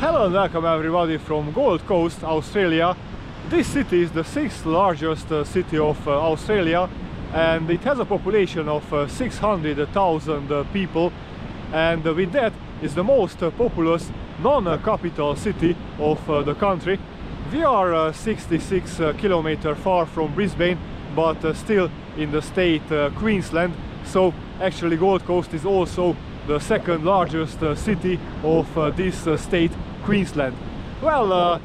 Hello and welcome everybody from Gold Coast, Australia. This city is the 6th largest city of Australia, and it has a population of 600,000 people, and with that is the most populous non-capital city of the country. We are 66 kilometers far from Brisbane, but still in the state Queensland, so actually Gold Coast is also the second largest city of this state, Queensland. Well,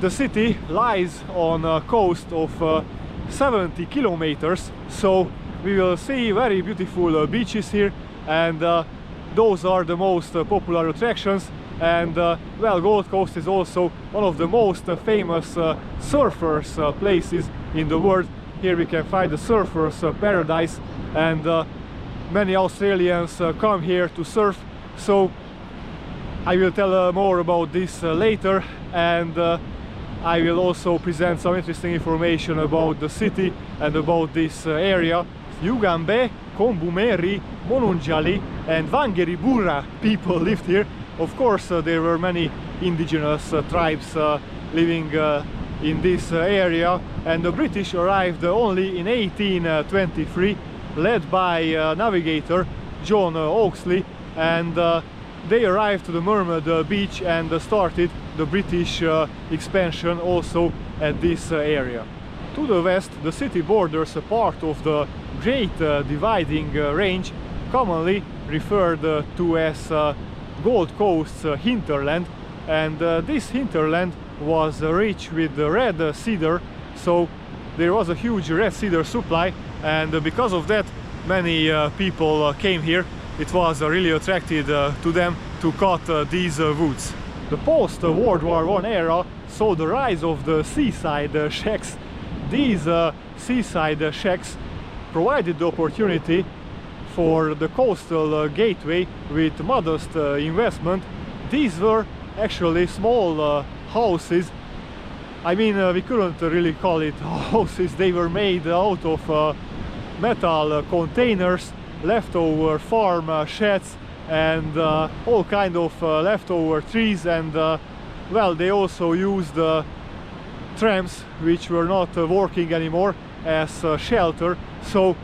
the city lies on a coast of 70 kilometers, so we will see very beautiful beaches here, and those are the most popular attractions. And well, Gold Coast is also one of the most famous surfers places in the world. Here we can find the surfers paradise, and many Australians come here to surf, so I will tell more about this later, and I will also present some interesting information about the city and about this area. Yugambe, Kombumeri, Monunjali and Wangeribura people lived here. Of course, there were many indigenous tribes living in this area, and the British arrived only in 1823, led by navigator John Oxley, and they arrived to the Mermaid Beach and started the British expansion also at this area. To the west, the city borders a part of the Great Dividing Range, commonly referred to as Gold Coast's hinterland, and this hinterland was rich with red cedar, so there was a huge red cedar supply, and because of that many people came here. It was really attracted to them to cut these woods. The post-World War I era saw the rise of the seaside shacks. These seaside shacks provided the opportunity for the coastal gateway with modest investment. These were actually small houses. I mean, we couldn't really call it houses. They were made out of metal containers, leftover farm sheds, and all kind of leftover trees, and well, they also used trams which were not working anymore as shelter, so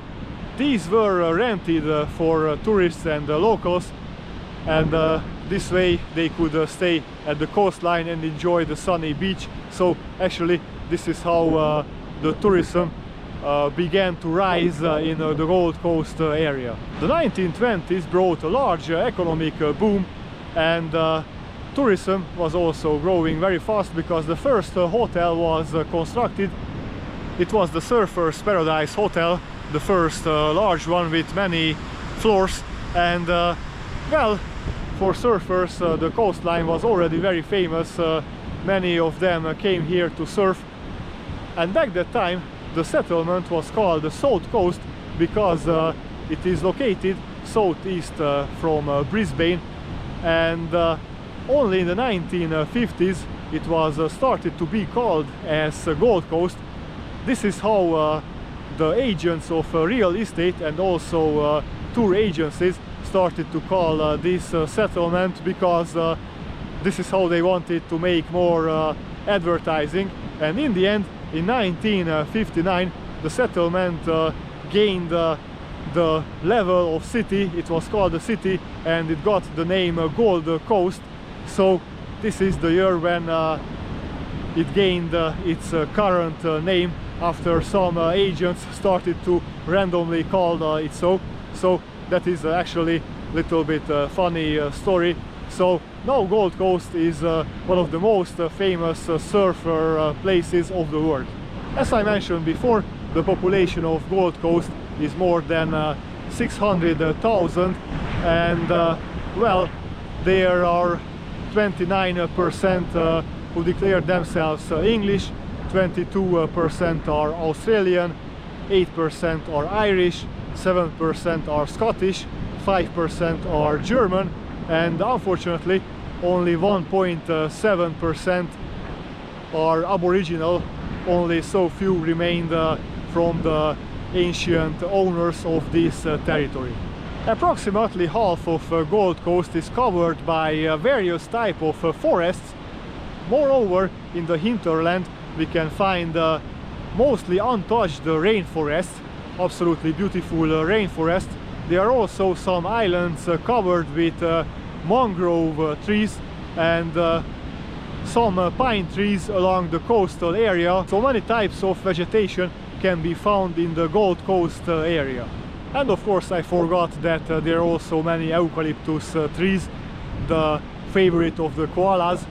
these were rented for tourists and locals, and this way they could stay at the coastline and enjoy the sunny beach. So actually this is how the tourism began to rise in the Gold Coast area. The 1920s brought a large economic boom, and tourism was also growing very fast because the first hotel was constructed. It was the Surfers Paradise Hotel, the first large one with many floors, and well, for surfers the coastline was already very famous. Many of them came here to surf, and back that time the settlement was called the South Coast because it is located southeast from Brisbane, and only in the 1950s it was started to be called as Gold Coast. This is how the agents of real estate and also tour agencies started to call this settlement, because this is how they wanted to make more advertising. And in the end, in 1959, the settlement gained the level of city. It was called a city, and it got the name Gold Coast. So this is the year when it gained its current name, after some agents started to randomly call it so. So that is actually a little bit funny story. So now Gold Coast is one of the most famous surfer places of the world. As I mentioned before, the population of Gold Coast is more than 600,000, and well, there are 29% who declare themselves English, 22% are Australian, 8% are Irish, 7% are Scottish, 5% are German, and unfortunately only 1.7% are Aboriginal. Only so few remained from the ancient owners of this territory. Approximately half of Gold Coast is covered by various types of forests. Moreover, in the hinterland we can find mostly untouched rainforest, absolutely beautiful rainforest. There are also some islands covered with mangrove trees and some pine trees along the coastal area. So many types of vegetation can be found in the Gold Coast area. And of course I forgot that there are also many eucalyptus trees, the favorite of the koalas.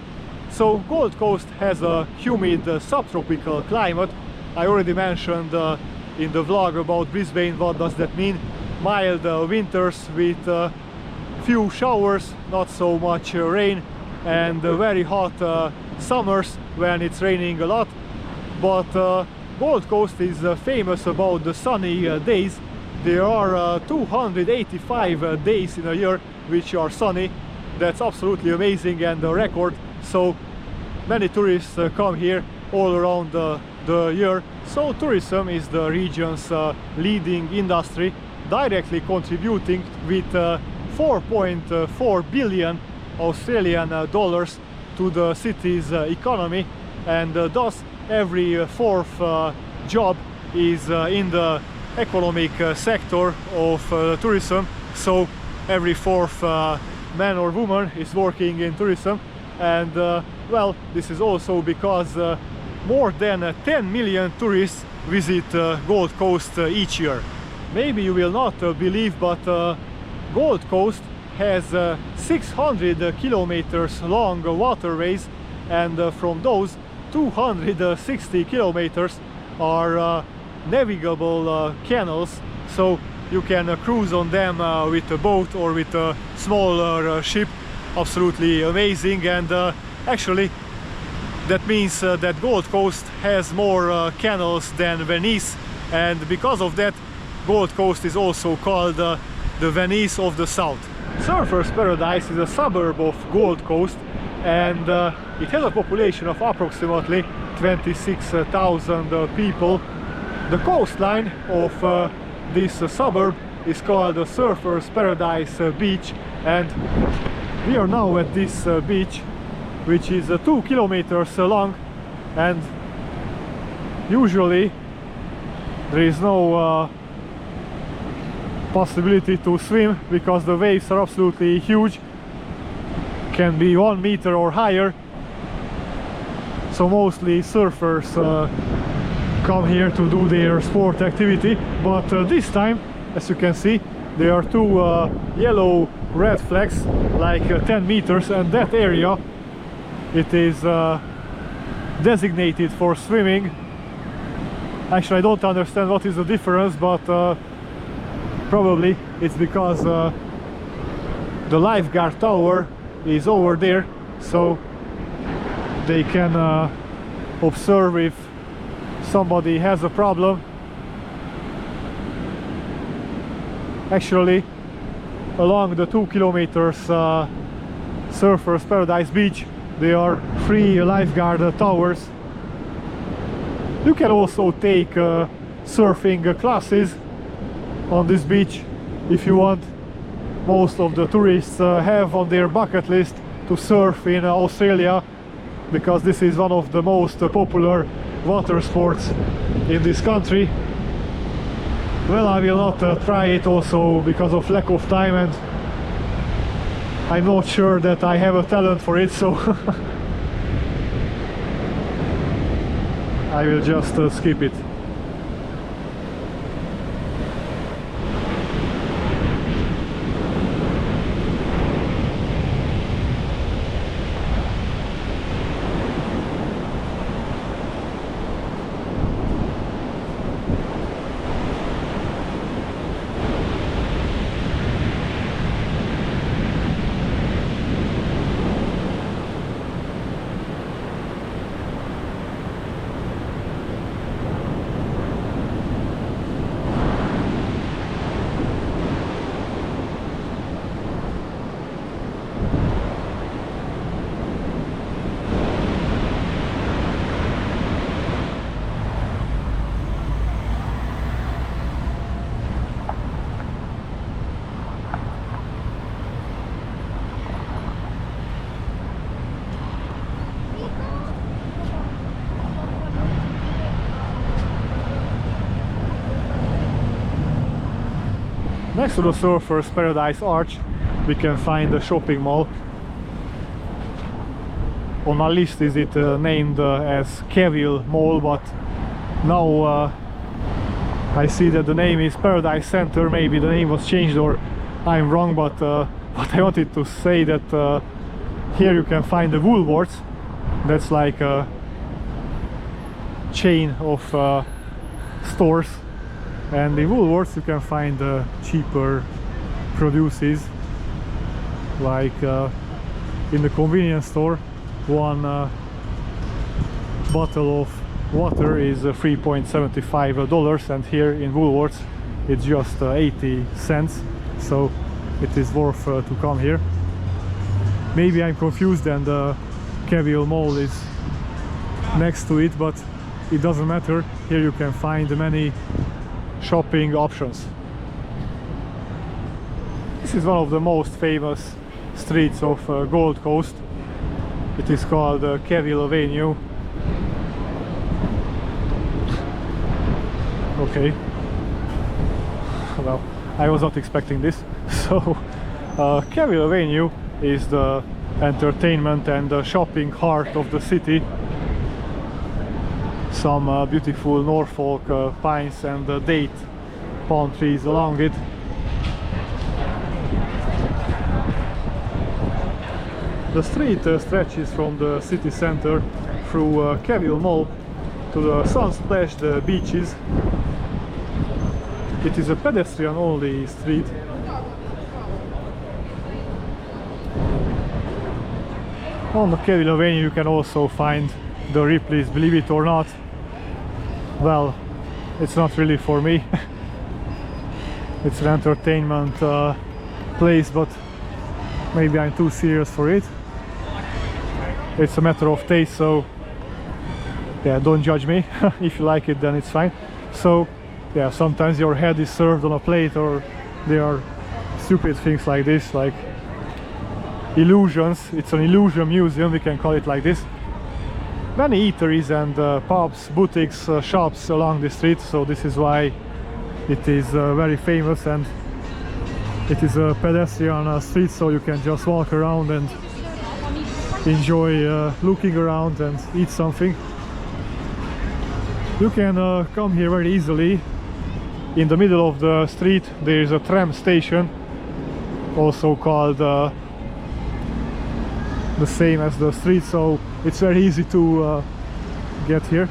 So Gold Coast has a humid subtropical climate. I already mentioned in the vlog about Brisbane what does that mean. Mild winters with few showers, not so much rain, and very hot summers when it's raining a lot. But Gold Coast is famous about the sunny days. There are 285 days in a year which are sunny. That's absolutely amazing and a record. So many tourists come here all around the year. So tourism is the region's leading industry, directly contributing with 4.4 billion Australian dollars to the city's economy, and thus every fourth job is in the economic sector of tourism. So every fourth man or woman is working in tourism, and well, this is also because more than 10 million tourists visit Gold Coast each year. Maybe you will not believe, but Gold Coast has 600 kilometers long waterways, and from those 260 kilometers are navigable canals, so you can cruise on them with a boat or with a smaller ship. Absolutely amazing. And actually that means that Gold Coast has more canals than Venice, and because of that Gold Coast is also called the Venice of the South. Surfers Paradise is a suburb of Gold Coast, and it has a population of approximately 26,000 people. The coastline of this suburb is called the Surfers Paradise Beach, and we are now at this beach, which is 2 kilometers long, and usually there is no possibility to swim because the waves are absolutely huge, can be 1 meter or higher. So mostly surfers come here to do their sport activity, but this time, as you can see, there are two yellow red flags, like 10 meters, and that area, it is designated for swimming. Actually, I don't understand what is the difference, but probably it's because the lifeguard tower is over there, so they can observe if somebody has a problem. Actually, along the 2 kilometers Surfers Paradise Beach, there are 3 lifeguard towers. You can also take surfing classes on this beach if you want. Most of the tourists have on their bucket list to surf in Australia, because this is one of the most popular water sports in this country. Well, I will not try it also because of lack of time, and I'm not sure that I have a talent for it, so I will just skip it. Next to the Surfers Paradise Arch we can find a shopping mall. On our list is it named as Cavill Mall, but now I see that the name is Paradise Center. Maybe the name was changed or I'm wrong, but what I wanted to say that here you can find the Woolworths. That's like a chain of stores, and in Woolworths you can find cheaper produces, like in the convenience store one bottle of water is $3.75, and here in Woolworths it's just 80 cents, so it is worth to come here. Maybe I'm confused and Cavill Mall is next to it, but it doesn't matter. Here you can find many shopping options. This is one of the most famous streets of Gold Coast. It is called Cavill Avenue. Okay, well, I was not expecting this. So Cavill Avenue is the entertainment and the shopping heart of the city. Some beautiful Norfolk pines and date palm trees along it. The street stretches from the city center through Cavill Mall to the sun-splashed beaches. It is a pedestrian-only street. On the Cavill Avenue you can also find the Ripley's, believe it or not. Well, it's not really for me. It's an entertainment place, but maybe I'm too serious for it. It's a matter of taste, so yeah, don't judge me. If you like it, then it's fine. So yeah, sometimes your head is served on a plate, or there are stupid things like this, like illusions. It's an illusion museum, we can call it like this. Many eateries and pubs, boutiques, shops along the street, so this is why it is very famous, and it is a pedestrian street, so you can just walk around and enjoy looking around and eat something. You can come here very easily. In the middle of the street there is a tram station, also called the same as the street, so it's very easy to get here.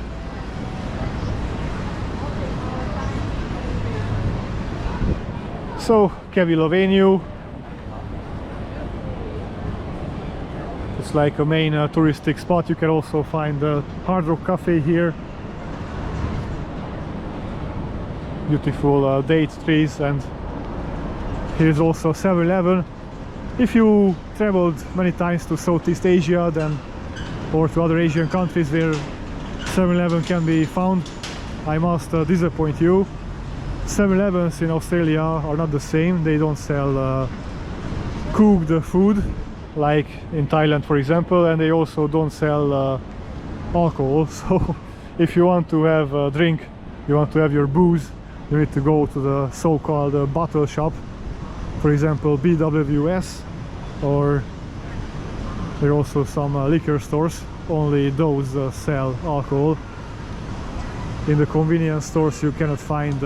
So Cavill Avenue, it's like a main touristic spot. You can also find the Hard Rock Cafe here. Beautiful date trees, and here's also 7-Eleven. If you traveled many times to Southeast Asia then, or to other Asian countries where 7-Eleven can be found, I must disappoint you. 7-Elevens in Australia are not the same. They don't sell cooked food like in Thailand, for example, and they also don't sell alcohol. So if you want to have a drink, you want to have your booze, you need to go to the so-called bottle shop, for example BWS, or there are also some liquor stores, only those sell alcohol. In the convenience stores you cannot find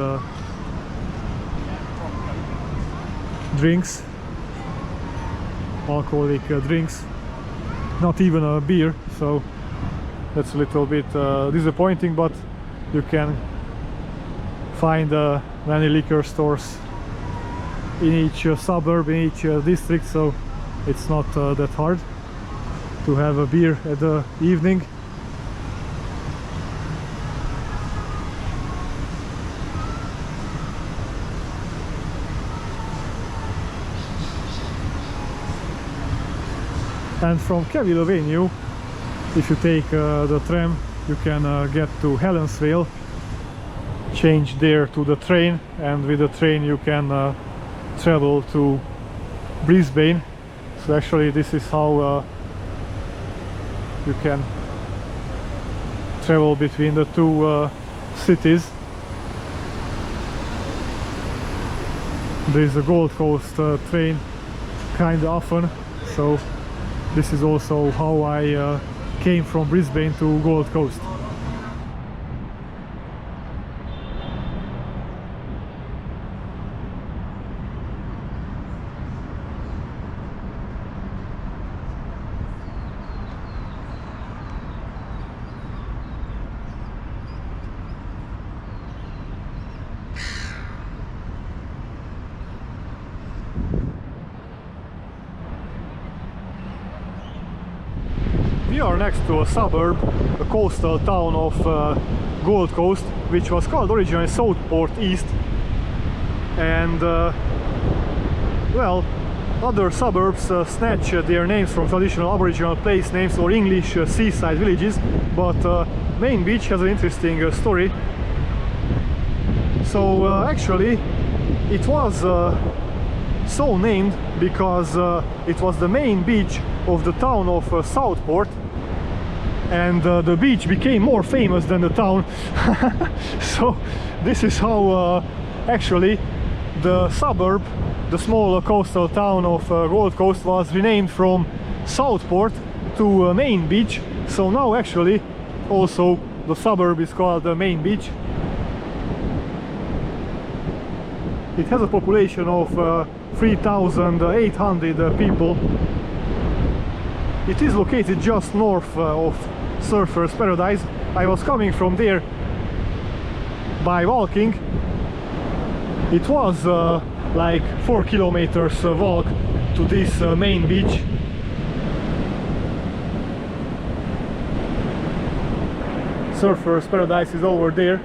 drinks, alcoholic drinks, not even a beer, so that's a little bit disappointing, but you can find many liquor stores in each suburb, in each district, so it's not that hard to have a beer at the evening. And from Cavill Avenue, if you take the tram, you can get to Helensvale, change there to the train, and with the train you can travel to Brisbane. So actually this is how you can travel between the two cities. There's a Gold Coast train kind of often, so this is also how I came from Brisbane to Gold Coast. We are next to a suburb, a coastal town of Gold Coast, which was called originally Southport East, and well, other suburbs snatch their names from traditional Aboriginal place names or English seaside villages, but Main Beach has an interesting story. So actually it was so named because it was the main beach of the town of Southport, and the beach became more famous than the town. So this is how actually the suburb, the small coastal town of Gold Coast, was renamed from Southport to Main Beach. So now actually also the suburb is called Main Beach. It has a population of 3,800 people. It is located just north of Surfers Paradise. I was coming from there by walking. It was like 4 kilometers walk to this main beach. Surfers Paradise is over there.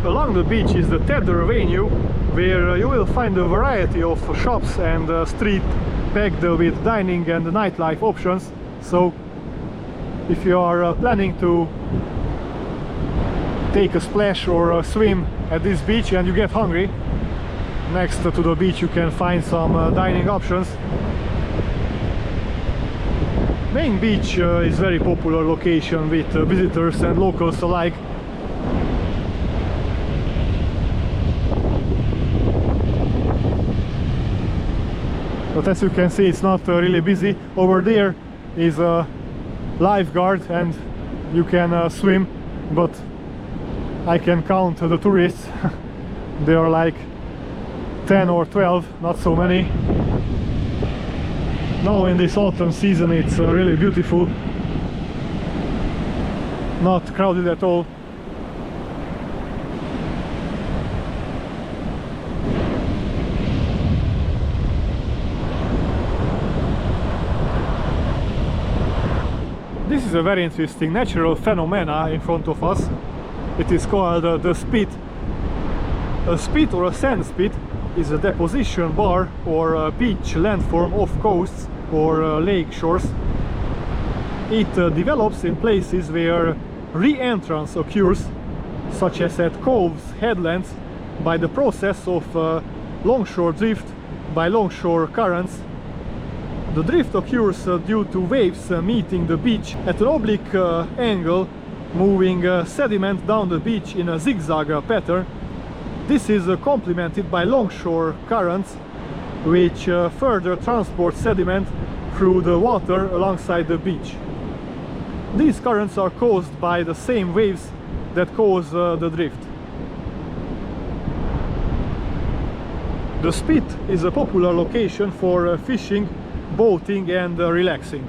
Along the beach is the Tether Avenue, where you will find a variety of shops and street packed with dining and nightlife options. So if you are planning to take a splash or swim at this beach and you get hungry, next to the beach you can find some dining options. Main Beach is a very popular location with visitors and locals alike. But as you can see, it's not really busy. Over there is a lifeguard and you can swim, but I can count the tourists. There are like 10 or 12, not so many. Now in this autumn season it's really beautiful, not crowded at all. This is a very interesting natural phenomena in front of us. It is called the spit. A spit or a sand spit is a deposition bar or a beach landform off coasts or lake shores. It develops in places where re-entrance occurs, such as at coves, headlands, by the process of longshore drift by longshore currents. The drift occurs due to waves meeting the beach at an oblique angle, moving sediment down the beach in a zigzag pattern. This is complemented by longshore currents, which further transport sediment through the water alongside the beach. These currents are caused by the same waves that cause the drift. The spit is a popular location for fishing, boating and relaxing.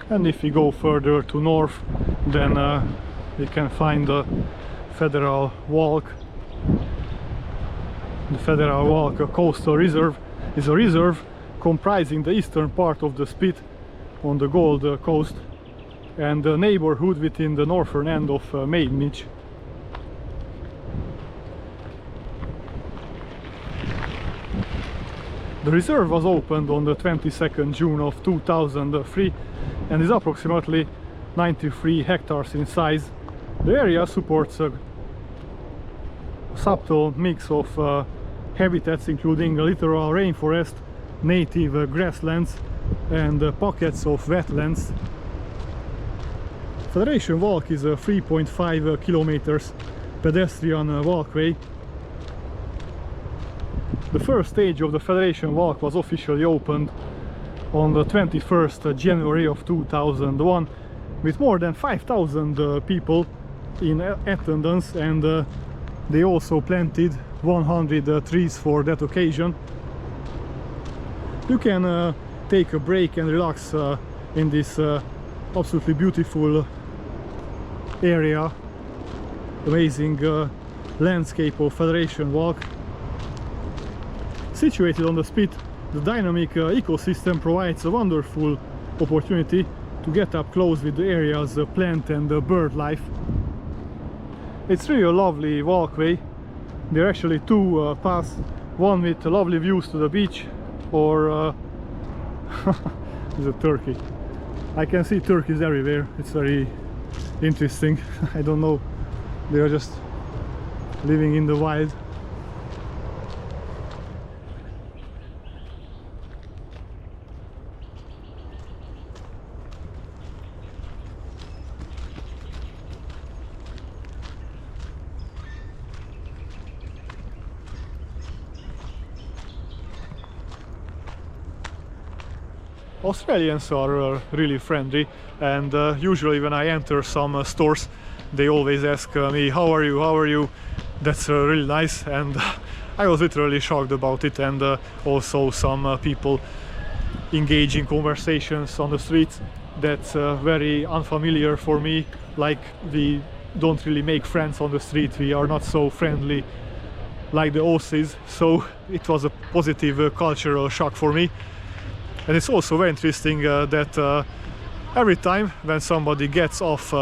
And if we go further to north, then we can find the Federal Walk. The Federal Walk Coastal Reserve is a reserve comprising the eastern part of the spit on the Gold Coast and the neighborhood within the northern end of Main Beach. The reserve was opened on the 22nd June of 2003 and is approximately 93 hectares in size. The area supports a subtle mix of habitats, including a littoral rainforest, native grasslands and pockets of wetlands. Federation Walk is a 3.5 kilometers pedestrian walkway. The first stage of the Federation Walk was officially opened on the 21st January of 2001 with more than 5,000 people in attendance, and they also planted 100 trees for that occasion. You can take a break and relax in this absolutely beautiful area, amazing landscape of Federation Walk. Situated on the spit, the dynamic ecosystem provides a wonderful opportunity to get up close with the area's plant and bird life. It's really a lovely walkway. There are actually two paths, one with lovely views to the beach, or there's a turkey. I can see turkeys everywhere. It's very interesting. I don't know, they are just living in the wild. Australians are really friendly, and usually when I enter some stores they always ask me, how are you? That's really nice, and I was literally shocked about it. And also some people engage in conversations on the streets that's very unfamiliar for me. Like, we don't really make friends on the street, we are not so friendly like the Aussies, so it was a positive cultural shock for me. And it's also very interesting that every time when somebody gets off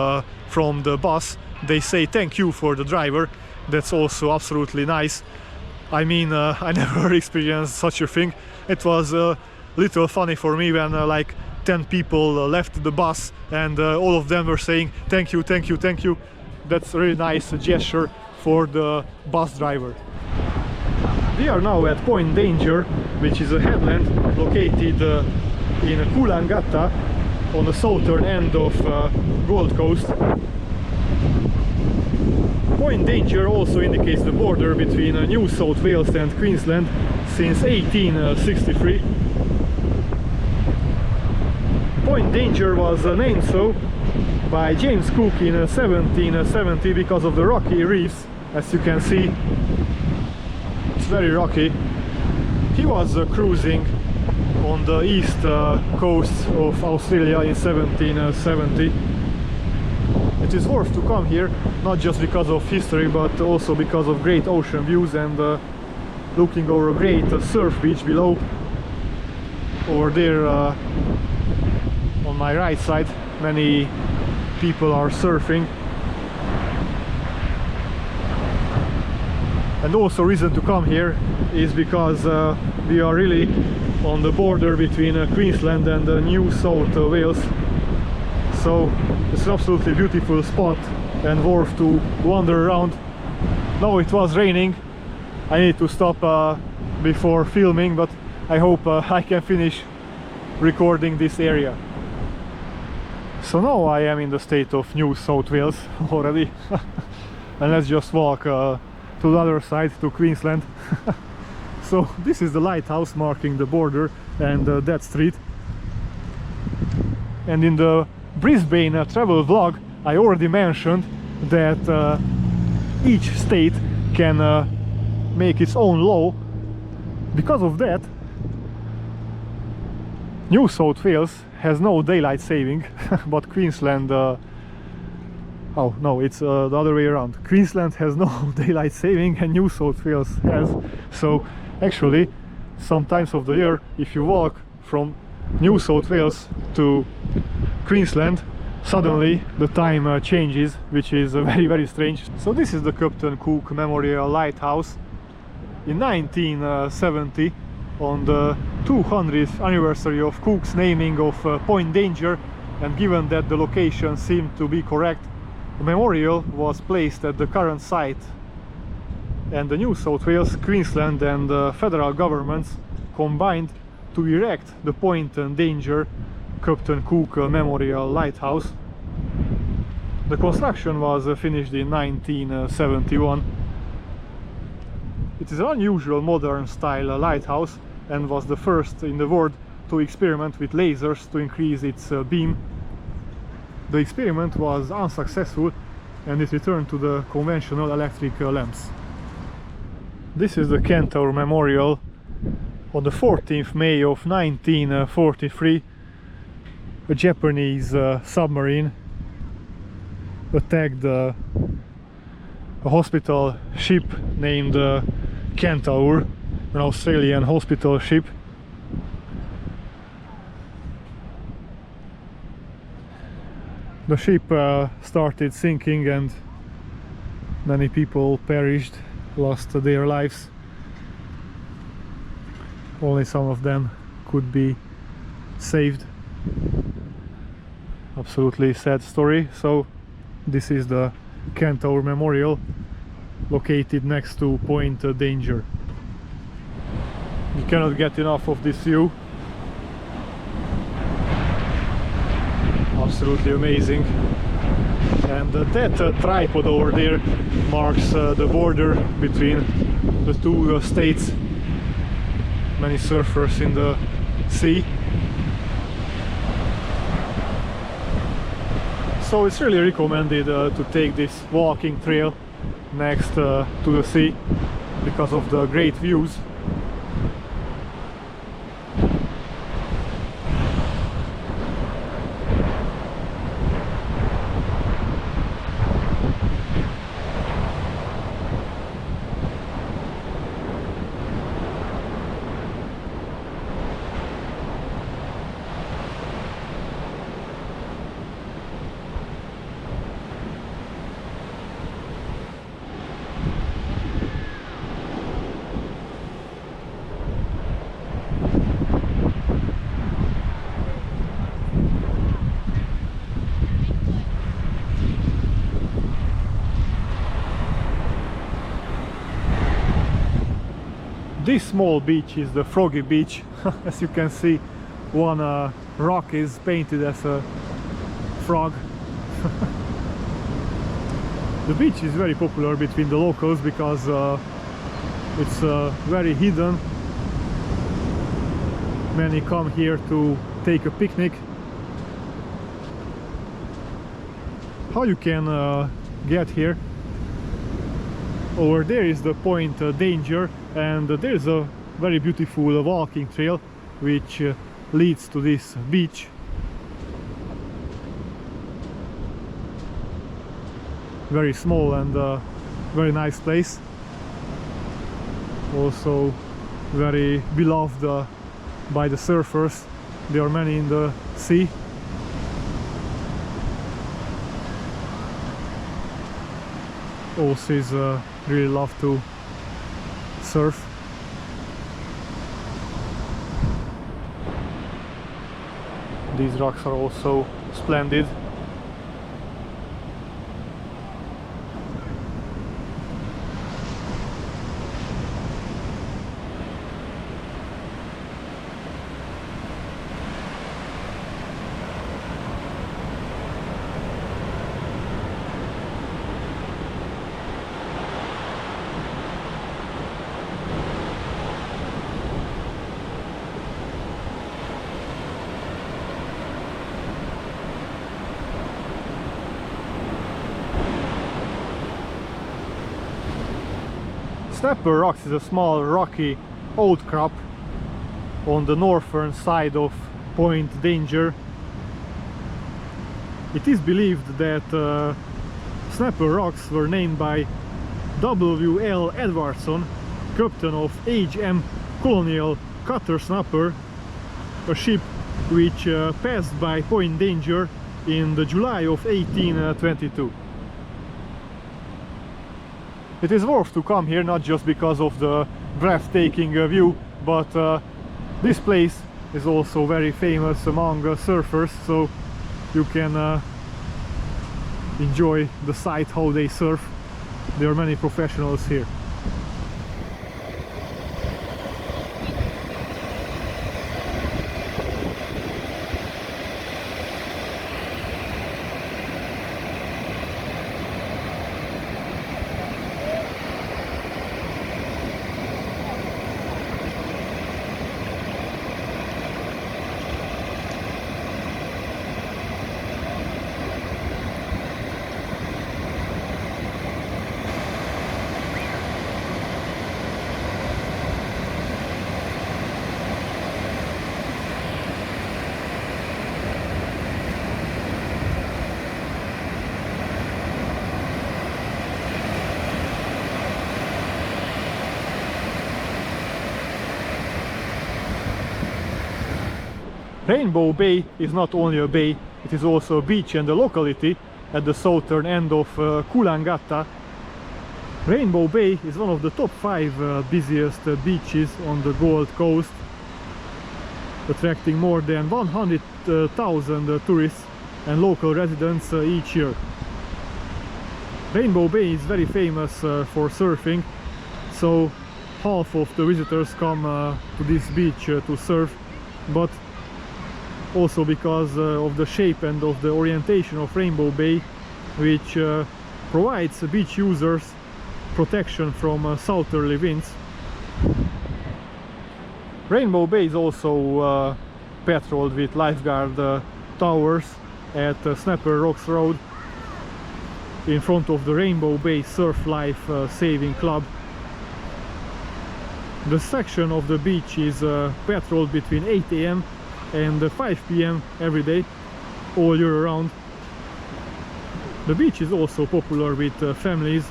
from the bus, they say thank you for the driver. That's also absolutely nice. I mean, I never experienced such a thing. It was a little funny for me when like 10 people left the bus and all of them were saying thank you, thank you, thank you. That's a really nice gesture for the bus driver. We are now at Point Danger, which is a headland located in Coolangatta on the southern end of Gold Coast. Point Danger also indicates the border between New South Wales and Queensland since 1863. Point Danger was named so by James Cook in 1770 because of the rocky reefs. As you can see, it's very rocky. He was cruising on the east coast of Australia in 1770. It is worth to come here, not just because of history, but also because of great ocean views and looking over a great surf beach below. Over there on my right side, many people are surfing. And also reason to come here is because we are really on the border between Queensland and New South Wales. So it's an absolutely beautiful spot and worth to wander around. Now it was raining. I need to stop before filming, but I hope I can finish recording this area. So now I am in the state of New South Wales already. And let's just walk to the other side, to Queensland. So this is the lighthouse marking the border and that street. And in the Brisbane travel vlog I already mentioned that each state can make its own law. Because of that, New South Wales has no daylight saving, but Queensland oh no, it's the other way around. Queensland has no daylight saving and New South Wales has. So actually, some times of the year, if you walk from New South Wales to Queensland, suddenly the time changes, which is very, very strange. So this is the Captain Cook Memorial Lighthouse. In 1970, on the 200th anniversary of Cook's naming of Point Danger, and given that the location seemed to be correct, the memorial was placed at the current site. And the New South Wales, Queensland and the federal governments combined to erect the Point Danger Captain Cook Memorial Lighthouse. The construction was finished in 1971. It is an unusual modern style lighthouse and was the first in the world to experiment with lasers to increase its beam. The experiment was unsuccessful and it returned to the conventional electric lamps. This is the Centaur Memorial. On the 14th May of 1943, a Japanese submarine attacked a hospital ship named Centaur, an Australian hospital ship. The ship started sinking and many people perished, lost their lives. Only some of them could be saved. Absolutely sad story. So this is the Centaur Memorial, located next to Point Danger. You cannot get enough of this view. Absolutely amazing. And that tripod over there marks the border between the two states. Many surfers in the sea. So it's really recommended to take this walking trail next to the sea because of the great views. This small beach is the Froggy Beach. As you can see, one rock is painted as a frog. The beach is very popular between the locals because it's very hidden. Many come here to take a picnic. How you can get here? Over there is the Point Danger, and there's a very beautiful walking trail which leads to this beach. Very small and very nice place. Also very beloved by the surfers. There are many in the sea. Aussies really love to surf. These rocks are also splendid. Snapper Rocks is a small rocky outcrop on the northern side of Point Danger. It is believed that Snapper Rocks were named by W.L. Edwardson, captain of H.M. Colonial Cutter Snapper, a ship which passed by Point Danger in the July of 1822. It is worth to come here not just because of the breathtaking view, but this place is also very famous among surfers, so you can enjoy the sight how they surf. There are many professionals here. Rainbow Bay is not only a bay, it is also a beach and a locality at the southern end of Coolangatta. Rainbow Bay is one of the top 5 busiest beaches on the Gold Coast, attracting more than 100,000 tourists and local residents each year. Rainbow Bay is very famous for surfing, so half of the visitors come to this beach to surf, but also because of the shape and of the orientation of Rainbow Bay, which provides beach users protection from southerly winds. Rainbow Bay is also patrolled with lifeguard towers at Snapper Rocks Road in front of the Rainbow Bay Surf Life Saving Club. The section of the beach is patrolled between 8 AM and 5 PM every day, all year round. The beach is also popular with families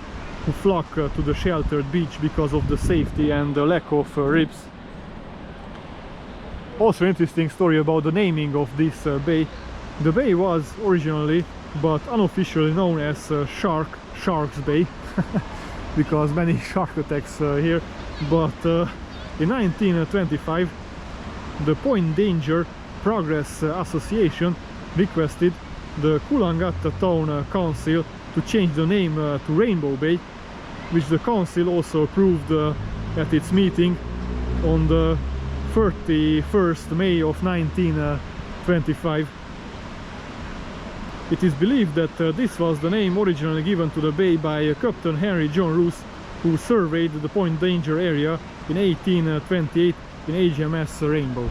who flock to the sheltered beach because of the safety and the lack of rips. Also interesting story about the naming of this bay. The bay was originally, but unofficially, known as Sharks Bay because many shark attacks here, but in 1925 the Point Danger Progress Association requested the Coolangatta Town Council to change the name to Rainbow Bay, which the council also approved at its meeting on the 31st May of 1925. It is believed that this was the name originally given to the bay by Captain Henry John Roos, who surveyed the Point Danger area in 1828 in HMS Rainbow.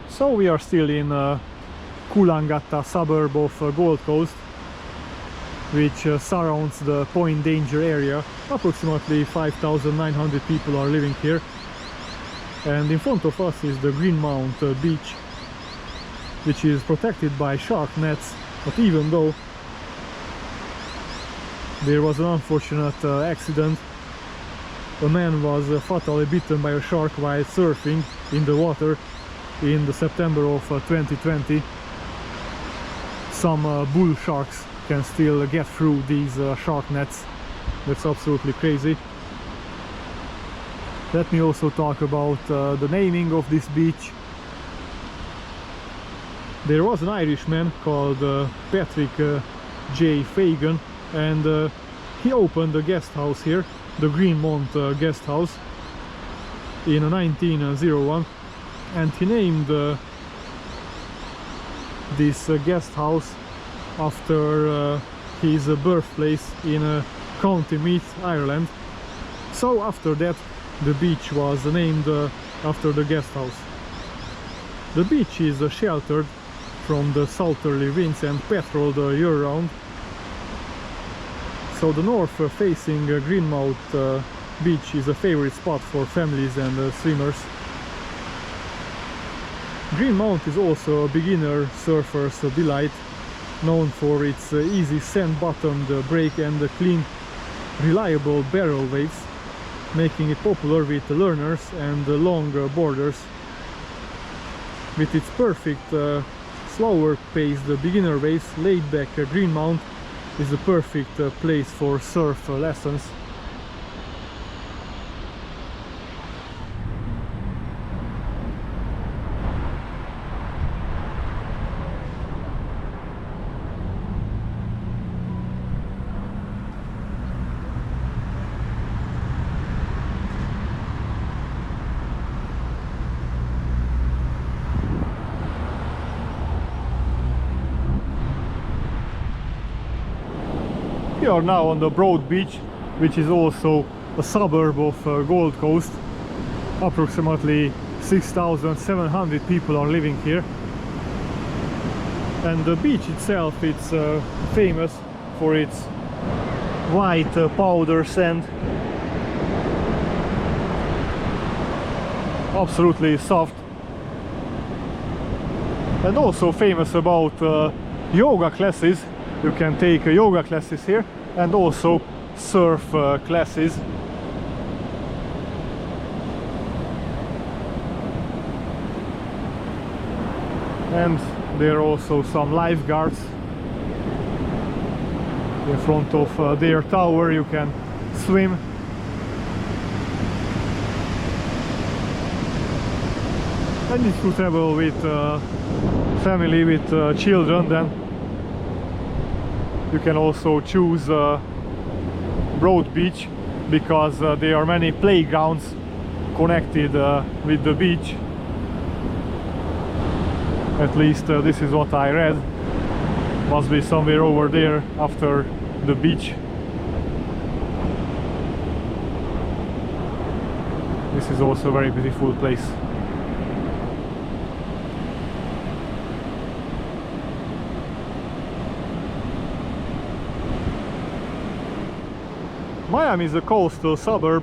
So we are still in Coolangatta suburb of Gold Coast, which surrounds the Point Danger area. Approximately 5,900 people are living here, and in front of us is the Greenmount beach, which is protected by shark nets. But even though there was an unfortunate accident, a man was fatally bitten by a shark while surfing in the water in the September of 2020. Some bull sharks can still get through these shark nets. That's absolutely crazy. Let me also talk about the naming of this beach. There was an Irishman called Patrick J. Fagan, and he opened a guest house here, the Greenmount guest house, in 1901. And he named this guest house after his birthplace in County Meath, Ireland. So after that the beach was named after the guest house. The beach is sheltered from the southerly winds and patrolled year-round. So the north-facing Greenmouth beach is a favorite spot for families and swimmers. Greenmouth is also a beginner surfer's delight, known for its easy sand-bottomed break and clean, reliable barrel waves, making it popular with learners and long boarders. With its perfect slower-paced beginner waves, laid-back Greenmouth is the perfect place for surf lessons. We are now on the Broadbeach, which is also a suburb of Gold Coast. Approximately 6,700 people are living here. And the beach itself, it's famous for its white powder sand. Absolutely soft. And also famous about yoga classes. You can take yoga classes here and also surf classes. And there are also some lifeguards in front of their tower. You can swim. And if you travel with family, with children, then you can also choose Broadbeach, because there are many playgrounds connected with the beach. At least this is what I read. Must be somewhere over there after the beach. This is also a very beautiful place. Miami is a coastal suburb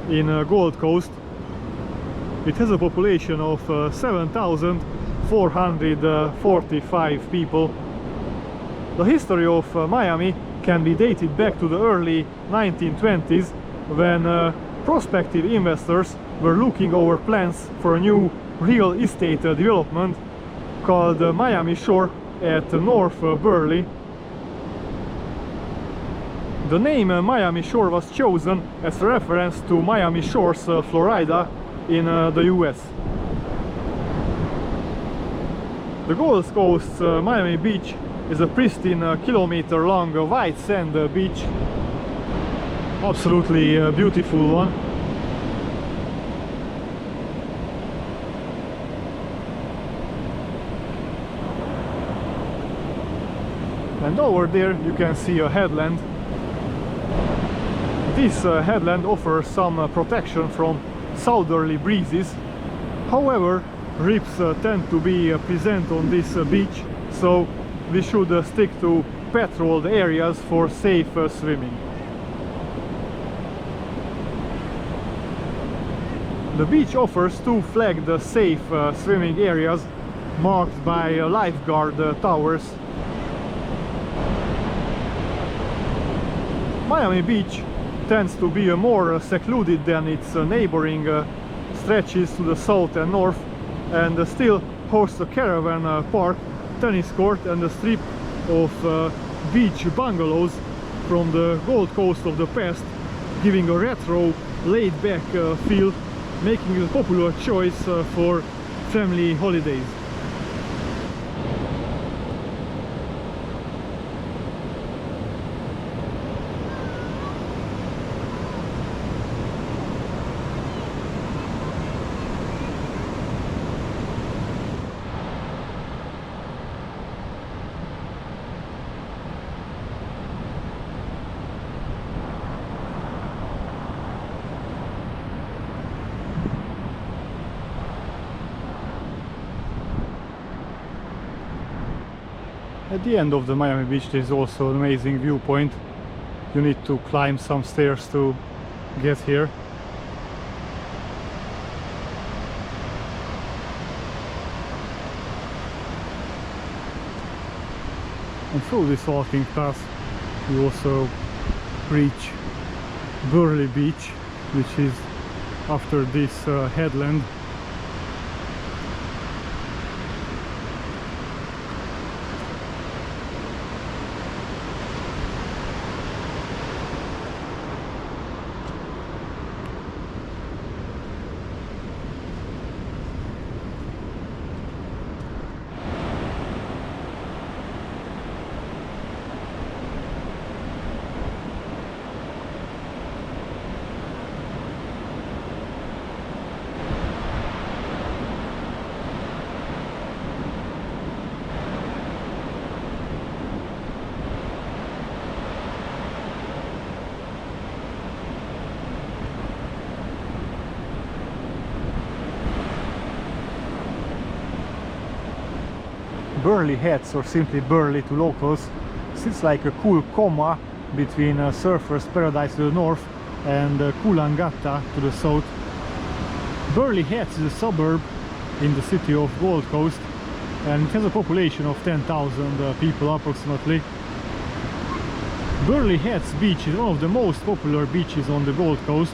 in Gold Coast. It has a population of 7,445 people. The history of Miami can be dated back to the early 1920s, when prospective investors were looking over plans for a new real estate development called Miami Shore at North Burleigh. The name Miami Shore was chosen as a reference to Miami Shores, Florida, in the US. The Gold Coast Miami Beach is a pristine kilometer-long white sand beach. Absolutely beautiful one. And over there you can see a headland. This headland offers some protection from southerly breezes. However, reefs tend to be present on this beach, so we should stick to patrolled areas for safe swimming. The beach offers two flagged safe swimming areas marked by lifeguard towers. Miami Beach tends to be more secluded than its neighboring stretches to the south and north, and still hosts a caravan park, tennis court and a strip of beach bungalows from the Gold Coast of the past, giving a retro, laid-back feel, making it a popular choice for family holidays. At the end of the Miami Beach there is also an amazing viewpoint. You need to climb some stairs to get here. And through this walking path you also reach Burleigh Beach, which is after this headland. Burleigh Heads, or simply Burleigh to locals, sits like a cool comma between Surfers Paradise to the north and Coolangatta to the south. Burleigh Heads is a suburb in the city of Gold Coast, and it has a population of 10,000 people approximately. Burleigh Heads beach is one of the most popular beaches on the Gold Coast.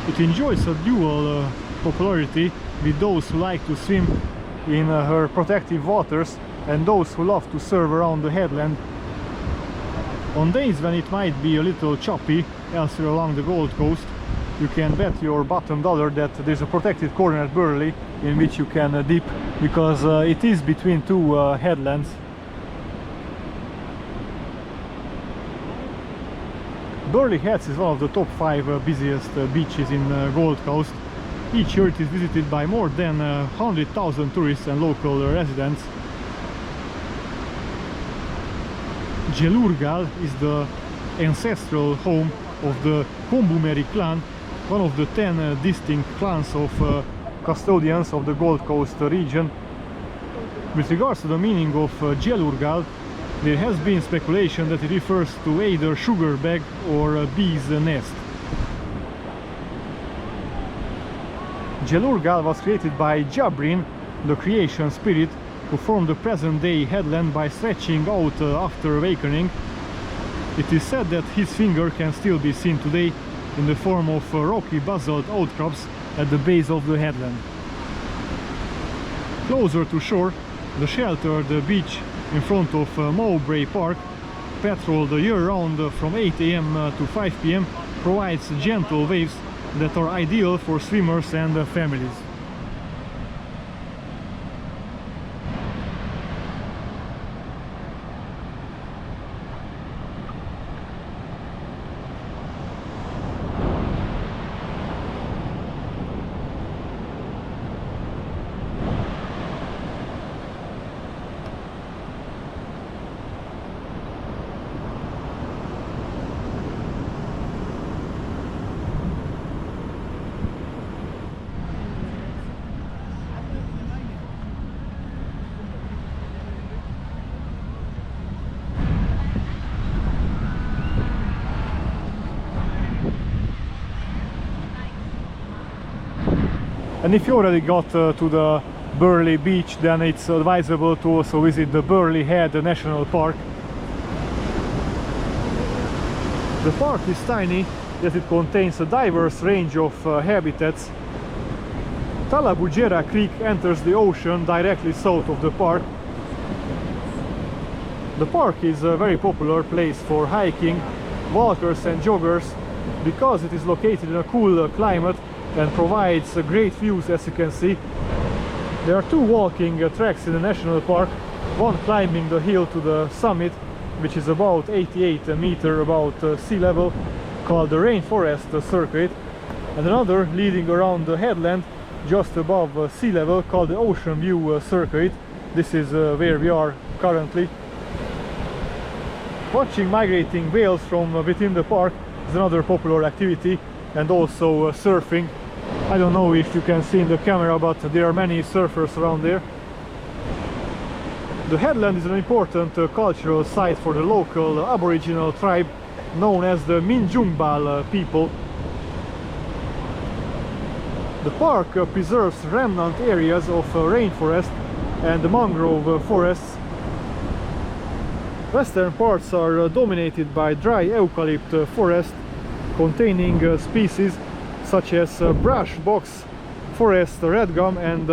It enjoys a dual popularity with those who like to swim in her protective waters and those who love to surf around the headland. On days when it might be a little choppy elsewhere along the Gold Coast, you can bet your bottom dollar that there's a protected corner at Burleigh in which you can dip, because it is between two headlands. Burleigh Heads is one of the top 5 busiest beaches in Gold Coast. Each year it is visited by more than 100,000 tourists and local residents. Gelurgal is the ancestral home of the Kombumeri clan, one of the 10 distinct clans of custodians of the Gold Coast region. With regards to the meaning of Gelurgal, there has been speculation that it refers to either sugar bag or a bee's nest. Gelurgal was created by Jabrin, the creation spirit, who formed the present-day headland by stretching out after awakening. It is said that his finger can still be seen today in the form of rocky basalt outcrops at the base of the headland. Closer to shore, the sheltered beach in front of Mowbray Park, patrolled year-round from 8 AM to 5 PM, provides gentle waves that are ideal for swimmers and families. And if you already got to the Burleigh Beach, then it's advisable to also visit the Burleigh Head National Park. The park is tiny, yet it contains a diverse range of habitats. Talabujera Creek enters the ocean directly south of the park. The park is a very popular place for hiking, walkers and joggers, because it is located in a cool climate and provides great views. As you can see, there are 2 walking tracks in the national park, one climbing the hill to the summit, which is about 88 meters above sea level, called the Rainforest Circuit, and another leading around the headland just above sea level, called the Ocean View Circuit. This is where we are currently. Watching migrating whales from within the park is another popular activity, and also surfing. I don't know if you can see in the camera, but there are many surfers around there. The headland is an important cultural site for the local Aboriginal tribe known as the Minjungbal people. The park preserves remnant areas of rainforest and mangrove forests. Western parts are dominated by dry eucalypt forest containing species such as brush box, forest redgum and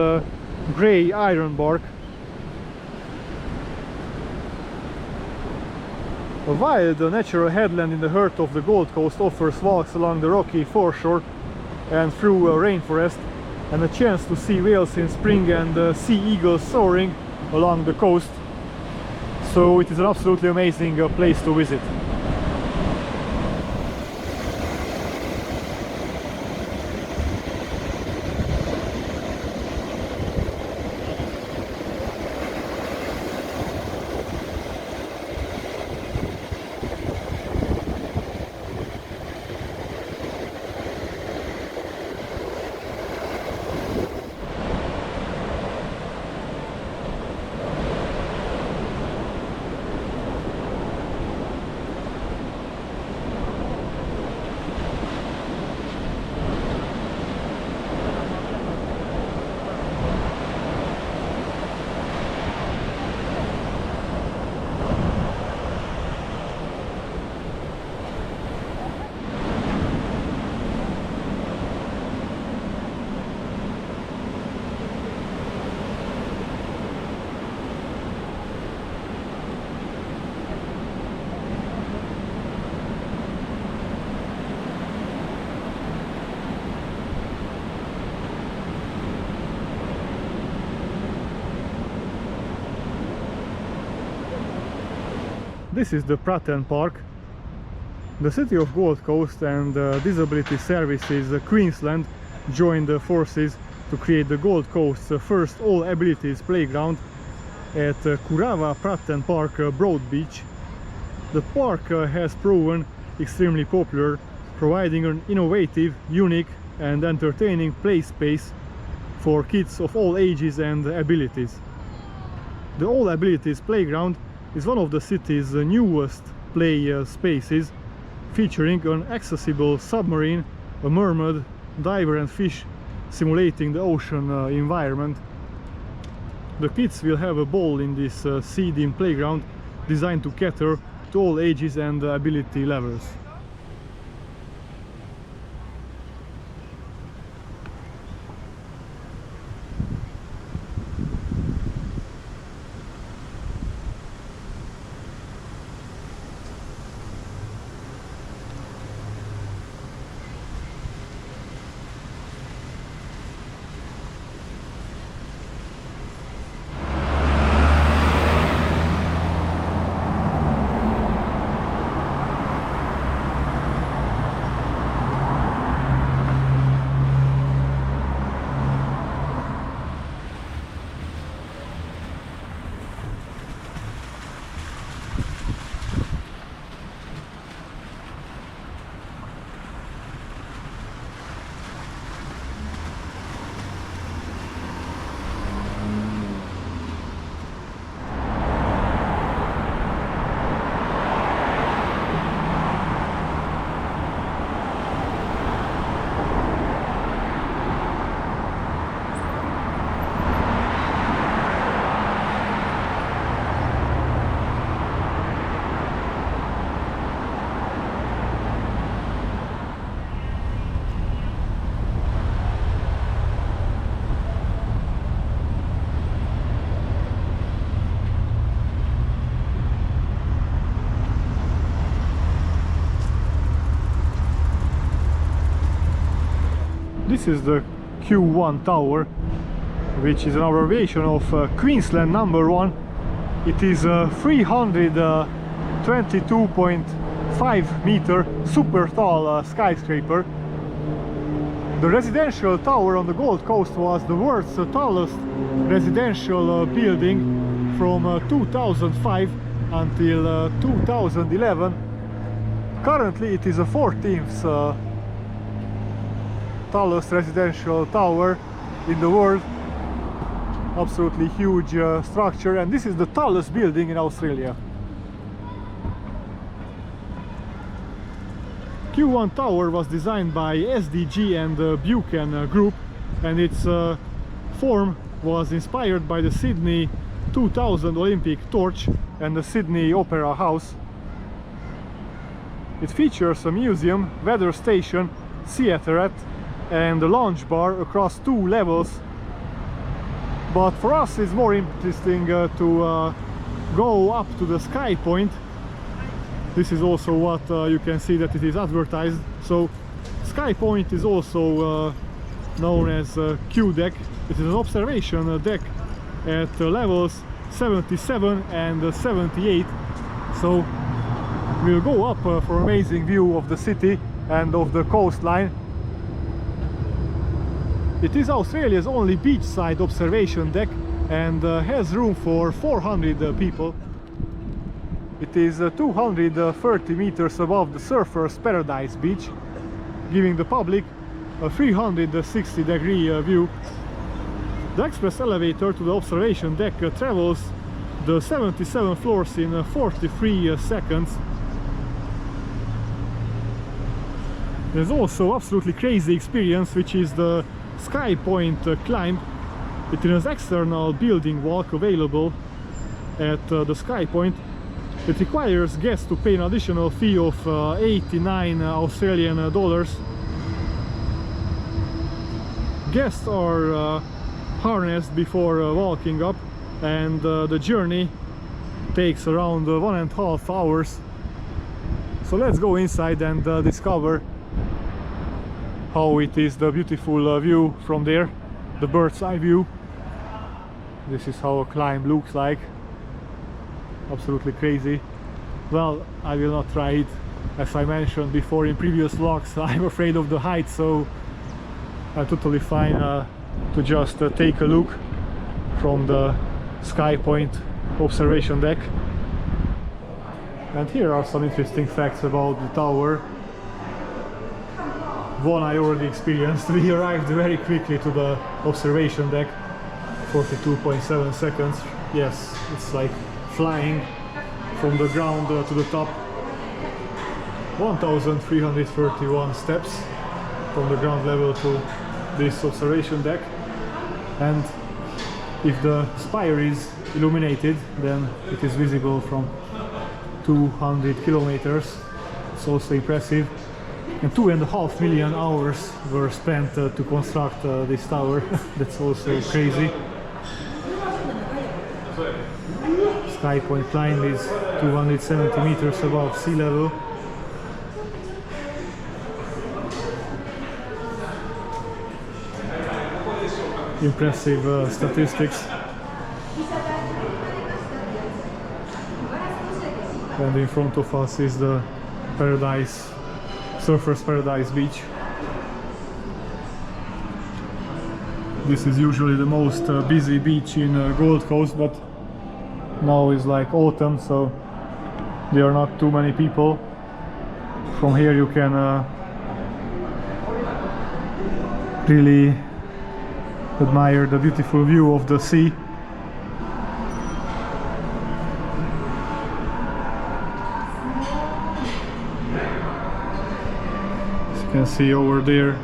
grey ironbark. A wild natural headland in the heart of the Gold Coast offers walks along the rocky foreshore and through rainforest, and a chance to see whales in spring and sea eagles soaring along the coast. So it is an absolutely amazing place to visit. This is the Pratten Park. The city of Gold Coast and Disability Services Queensland joined forces to create the Gold Coast's first all-abilities playground at Kurava Pratten Park, Broadbeach. The park has proven extremely popular, providing an innovative, unique and entertaining play space for kids of all ages and abilities. The All Abilities Playground is one of the city's newest play spaces, featuring an accessible submarine, a mermaid, diver and fish simulating the ocean environment. The kids will have a ball in this sea-themed playground designed to cater to all ages and ability levels. This is the Q1 tower, which is an abbreviation of Queensland number 1. It is a 322.5 meter super tall skyscraper. The residential tower on the Gold Coast was the world's tallest residential building from 2005 until 2011. Currently it is the 14th tallest residential tower in the world. absolutely huge structure, and this is the tallest building in Australia. Q1 Tower was designed by SDG and Buchan Group, and its form was inspired by the Sydney 2000 Olympic torch and the Sydney Opera House. It features a museum, weather station, theatre and a lounge bar across 2 levels. But for us it's more interesting to go up to the sky point. This is also what you can see that it is advertised. So Sky Point is also known as Q deck. It is an observation deck at levels 77 and 78. So we'll go up for an amazing view of the city and of the coastline. It is Australia's only beachside observation deck and has room for 400 people. It is 230 meters above the Surfers Paradise Beach, giving the public a 360-degree view. The express elevator to the observation deck travels the 77 floors in 43 seconds. There's also absolutely crazy experience, which is the Sky Point climb. It is an external building walk available at the Sky Point. It requires guests to pay an additional fee of 89 Australian dollars. Guests are harnessed before walking up, and the journey takes around 1.5 hours. So let's go inside and discover how it is, the beautiful view from there, the bird's eye view. This is how a climb looks like. Absolutely crazy. Well, I will not try it. As I mentioned before in previous vlogs, I'm afraid of the height, so I'm totally fine to just take a look from the Sky Point observation deck. And here are some interesting facts about the tower. One I already experienced. We arrived very quickly to the observation deck, 42.7 seconds. Yes, it's like flying from the ground to the top. 1,331 steps from the ground level to this observation deck, and if the spire is illuminated, then it is visible from 200 kilometers. It's also impressive. And 2.5 million hours were spent to construct this tower. That's also crazy. Sky Point climb is 270 meters above sea level. Impressive statistics. And in front of us is the Paradise, Surfers Paradise Beach. This is usually the most busy beach in Gold Coast, but now is like autumn, so there are not too many people. From here you can really admire the beautiful view of the sea. As you can see over there,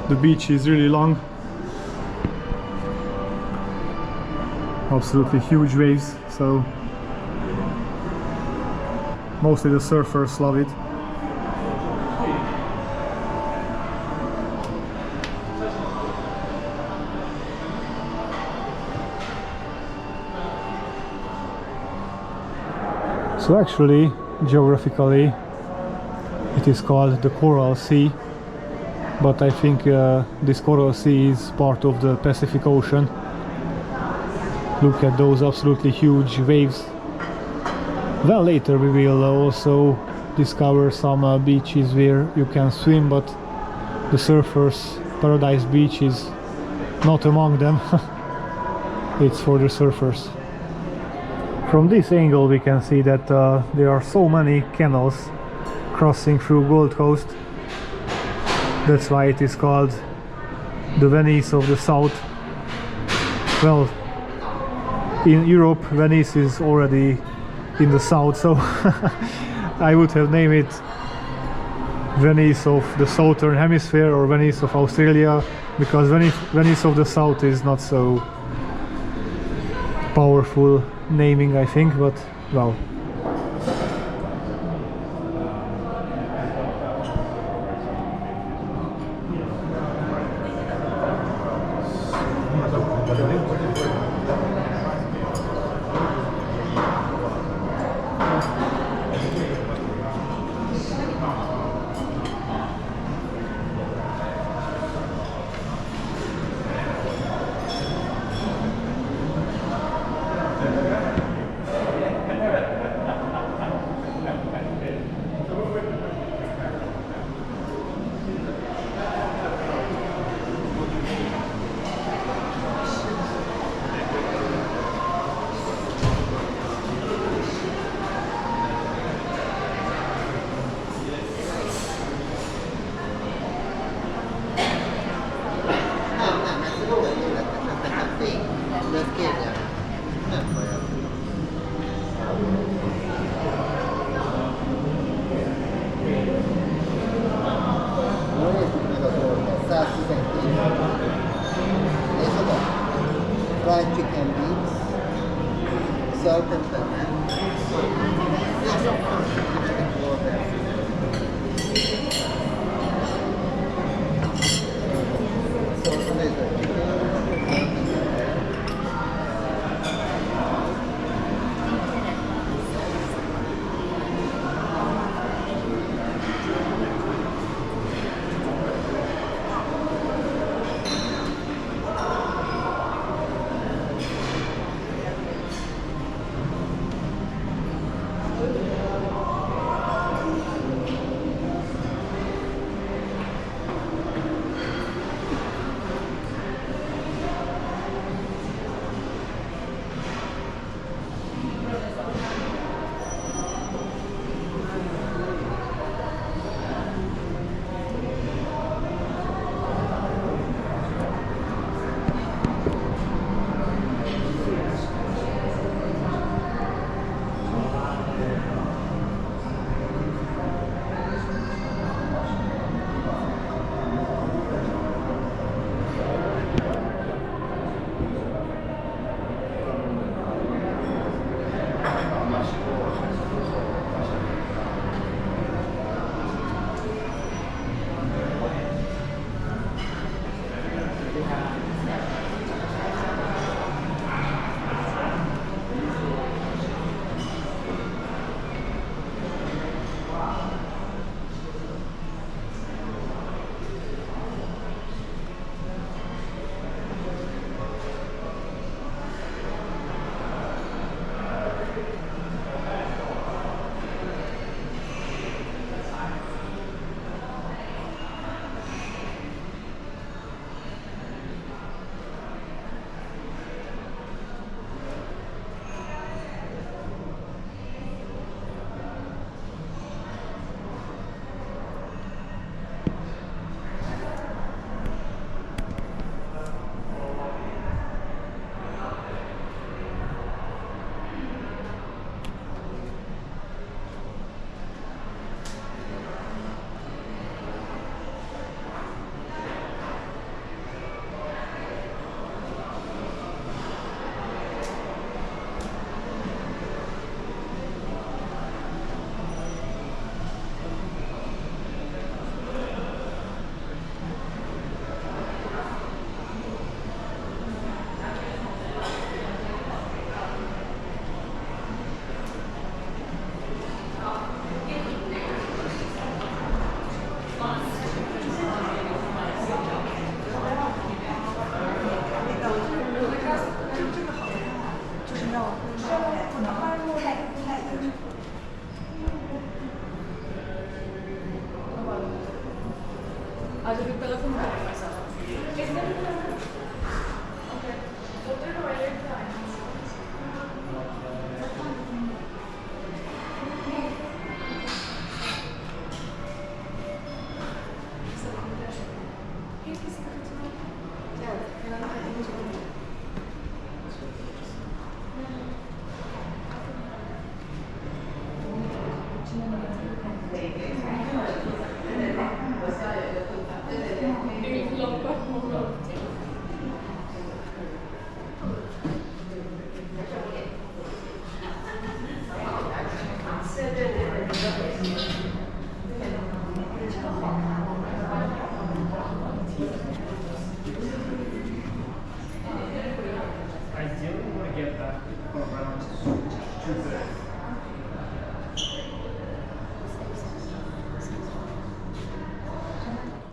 the beach is really long. Absolutely huge waves, so mostly the surfers love it. So actually, geographically, it is called the Coral Sea, but I think this Coral Sea is part of the Pacific Ocean. Look at those absolutely huge waves. Well, later we will also discover some beaches where you can swim, but the Surfers Paradise Beach is not among them. It's for the surfers. From this angle we can see that there are so many canals crossing through Gold Coast. That's why it is called the Venice of the South. well, in Europe, Venice is already in the south, so I would have named it Venice of the southern hemisphere or Venice of Australia, because Venice of the south is not so powerful naming, I think, but well. Fried chicken beans, salt and pepper.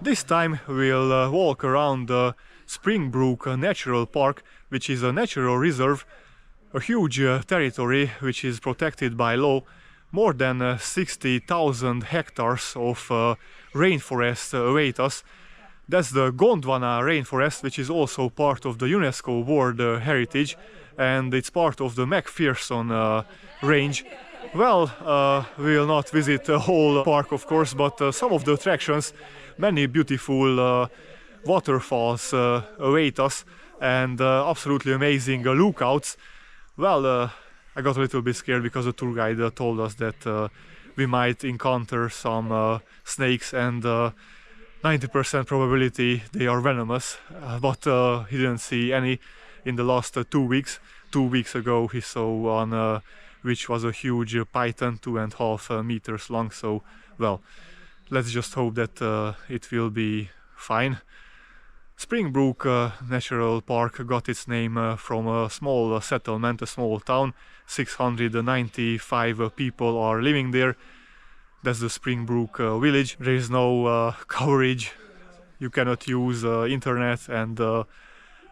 This time we'll walk around the Springbrook Natural Park, which is a natural reserve, a huge territory which is protected by law. More than 60,000 hectares of rainforest await us. That's the Gondwana rainforest, which is also part of the UNESCO World Heritage, and it's part of the McPherson range. Well, we will not visit the whole park, of course, but some of the attractions, many beautiful waterfalls await us, and absolutely amazing lookouts. Well, I got a little bit scared because the tour guide told us that we might encounter some snakes, and 90% probability they are venomous, but he didn't see any in the last 2 weeks. 2 weeks ago he saw one which was a huge python, 2.5 meters long, so well, let's just hope that it will be fine. Springbrook Natural Park got its name from a small settlement, a small town. 695 people are living there. That's the Springbrook village. There is no coverage, you cannot use internet, and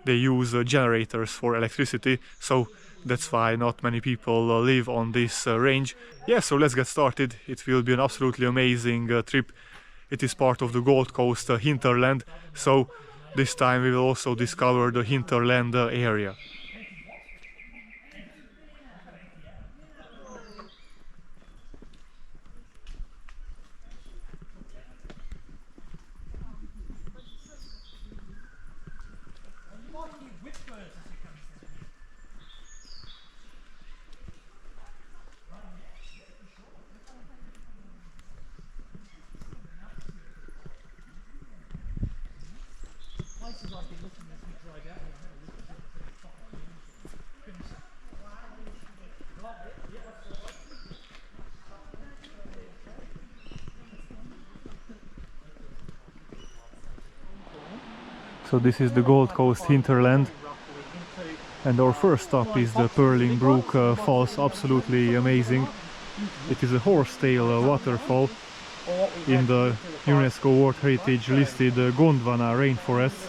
they use generators for electricity, so that's why not many people live on this range. Yeah, so let's get started. It will be an absolutely amazing trip. It is part of the Gold Coast hinterland, so this time we will also discover the hinterland area. So this is the Gold Coast hinterland, and our first stop is the Purling Brook Falls. Absolutely amazing. It is a horsetail waterfall in the UNESCO World Heritage listed Gondwana rainforest.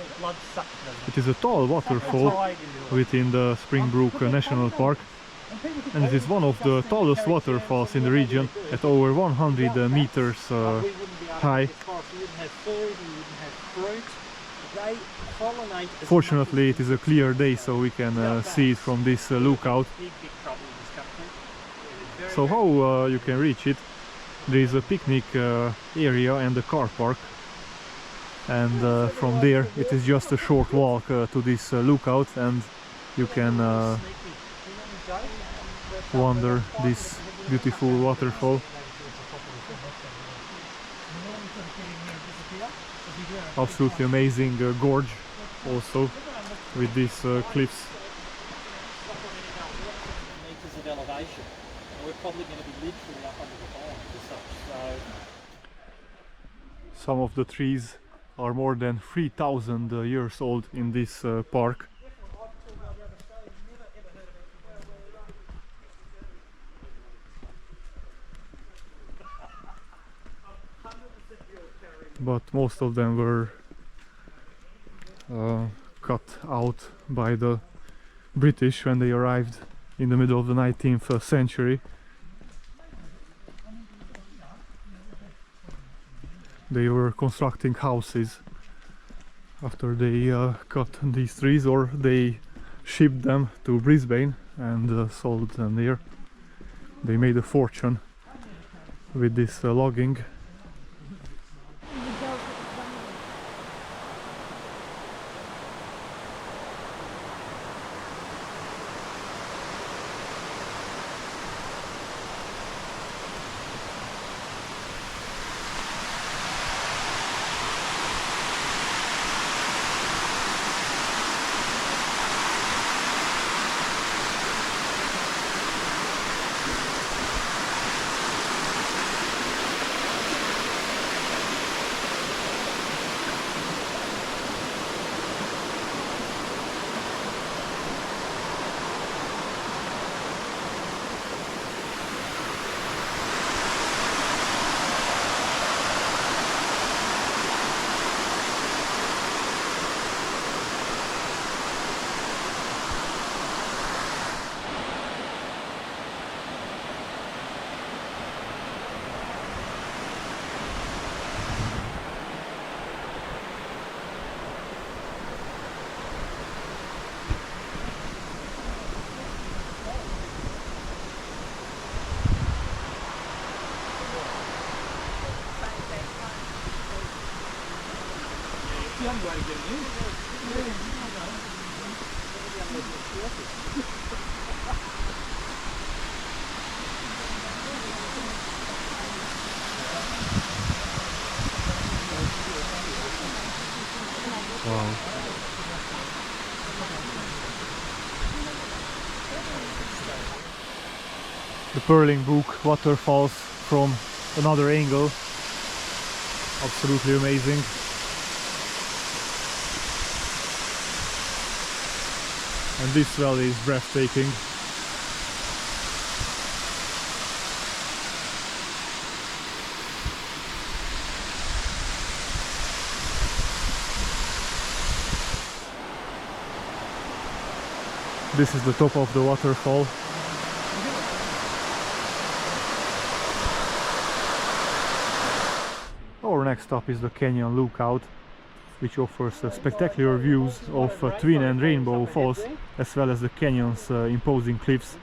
It is a tall waterfall within the Springbrook National Park, and it is one of the tallest waterfalls in the region, at over 100 meters high. Fortunately, it is a clear day, so we can see it from this lookout. So how you can reach it? There is a picnic area and a car park, and from there it is just a short walk to this lookout, and you can wander this beautiful waterfall. Absolutely amazing gorge also with these cliffs. Meters of elevation, and we're probably going to be literally up under the pond as such. So Some of the trees are more than 3,000 years old in this park. But most of them were cut out by the British when they arrived in the middle of the 19th century. They were constructing houses after they cut these trees, or they shipped them to Brisbane and sold them there. They made a fortune with this logging. the only way to get in. Wow. The Burleigh Brook waterfalls from another angle. Absolutely amazing. And this valley is breathtaking. This is the top of the waterfall. Our next stop is the Canyon Lookout, which offers spectacular views of Twin and Rainbow Falls, as well as the canyon's imposing cliffs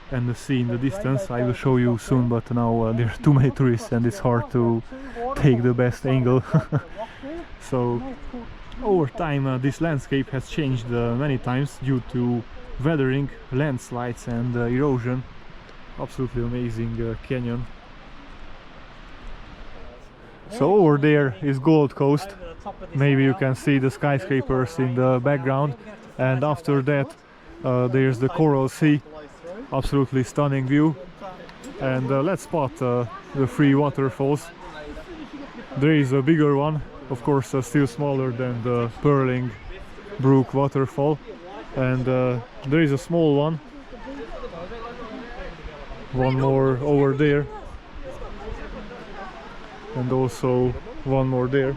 and the sea in the distance. I will show you soon, but now there are too many tourists and it's hard to take the best angle. So over time this landscape has changed many times due to weathering, landslides and erosion. Absolutely amazing canyon. So over there is Gold Coast. Maybe you can see the skyscrapers in the background, and after that there's the Coral Sea. Absolutely stunning view. And let's spot the three waterfalls. There is a bigger one, of course still smaller than the Burleigh Brook waterfall, and there is a small one more over there, and also one more there.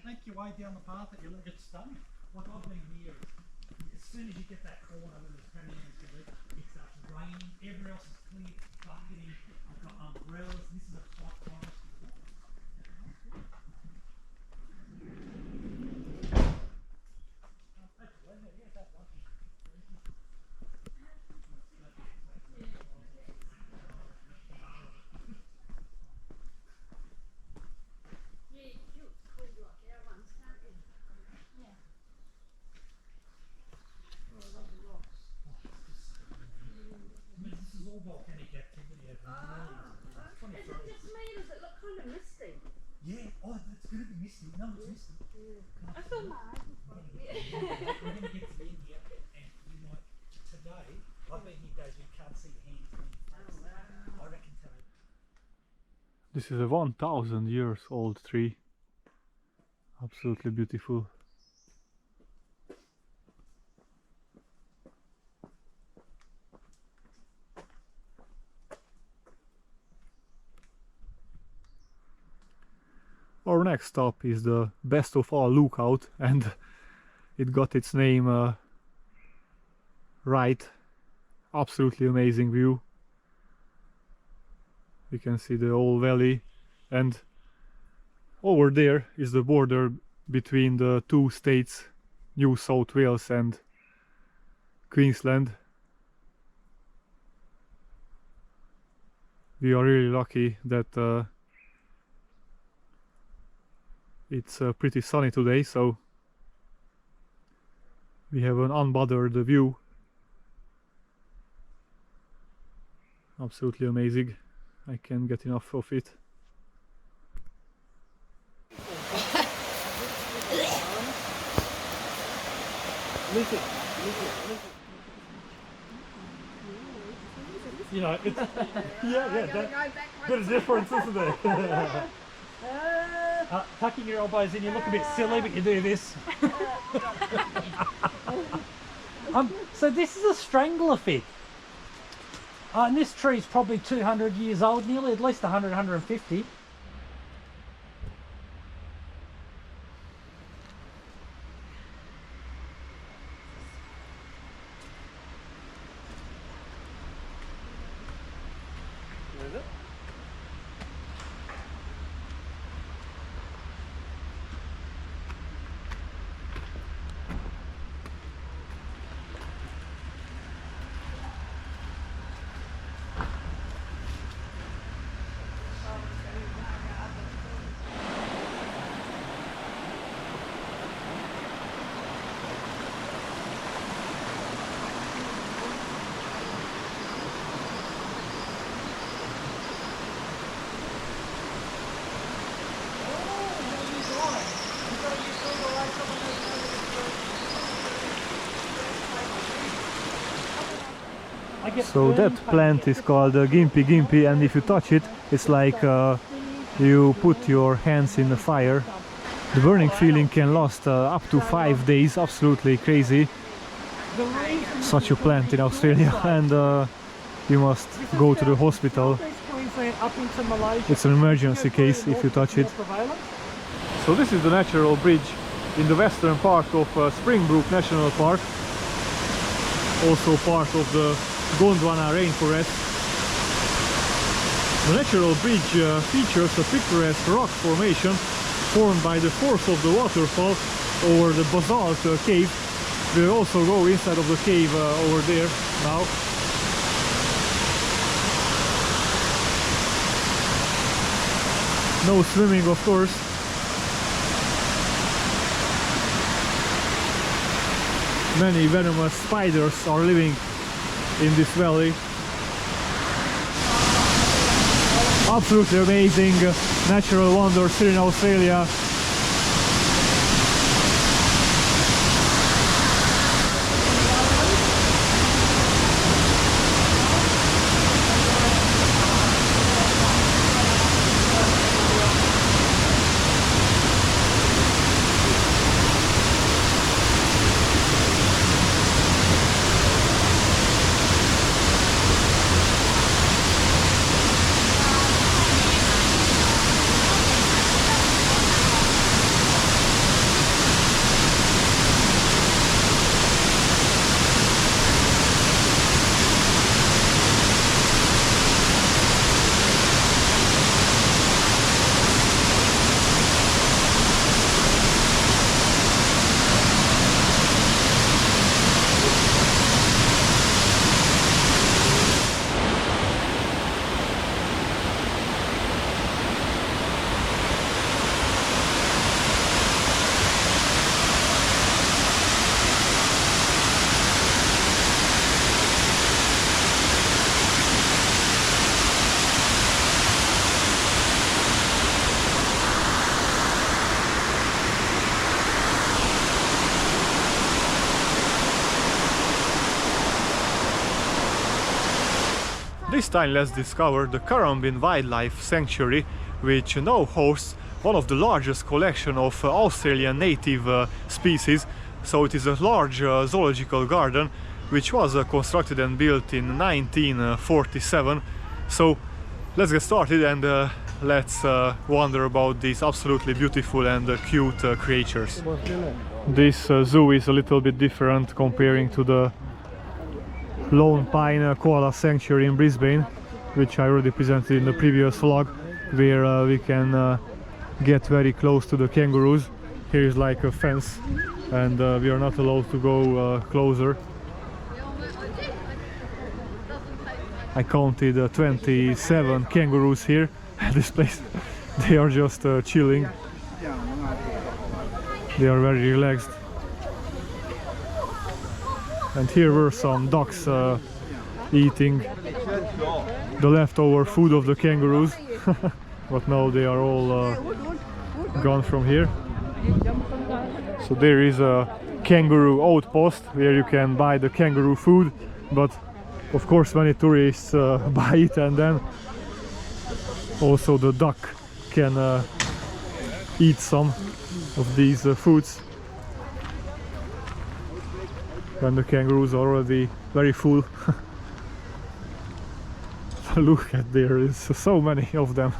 Make your way down the path that you look at stunning. Like I've been here, as soon as you get that corner where there's it starts raining, everywhere else is clear, bucketing, I've got umbrellas, this is a hot forest. Volcanic activity over there. Is it just me or does it look kind of misty? Yeah, oh, it's going to be misty. No, it's misty. I feel my eyes are We're going to get to the end here, and you might, today, I've been here days where you can't see your hands. I reckon today. This is a 1000 years old tree. Absolutely beautiful. Our next stop is the Best of All Lookout, and it got its name right. Absolutely amazing view. You can see the whole valley, and over there is the border between the two states, New South Wales and Queensland. We are really lucky that it's pretty sunny today, so we have an unbothered view. Absolutely amazing. I can't get enough of it. You know, it's, bit of difference, isn't there? Tucking your elbows in, you look a bit silly, but you do this. So this is a strangler fig. And this tree is probably 200 years old, nearly, at least 100, 150. So that plant is called Gimpy Gimpy, and if you touch it, it's like you put your hands in the fire. The burning feeling can last up to 5 days, absolutely crazy. Such a plant in Australia, and you must go to the hospital. It's an emergency case if you touch it. So this is the natural bridge in the western part of Springbrook National Park, also part of the Gondwana rainforest. The natural bridge features a picturesque rock formation formed by the force of the waterfall over the basalt cave. We'll also go inside of the cave over there now. No swimming, of course. Many venomous spiders are living in this valley. Absolutely amazing natural wonders here in Australia. This time let's discover the Currumbin Wildlife Sanctuary, which now hosts one of the largest collection of Australian native species. So it is a large zoological garden which was constructed and built in 1947. So let's get started and let's wonder about these absolutely beautiful and cute creatures. This zoo is a little bit different comparing to the Lone Pine Koala Sanctuary in Brisbane, which I already presented in the previous vlog, where we can get very close to the kangaroos. Here is like a fence, and we are not allowed to go closer. I counted 27 kangaroos here at this place. They are just chilling. They are very relaxed. And here were some ducks eating the leftover food of the kangaroos. But now they are all gone from here. So there is a kangaroo outpost where you can buy the kangaroo food, but of course many tourists buy it, and then also the duck can eat some of these foods. When the kangaroos are already very full. Look at there is so many of them.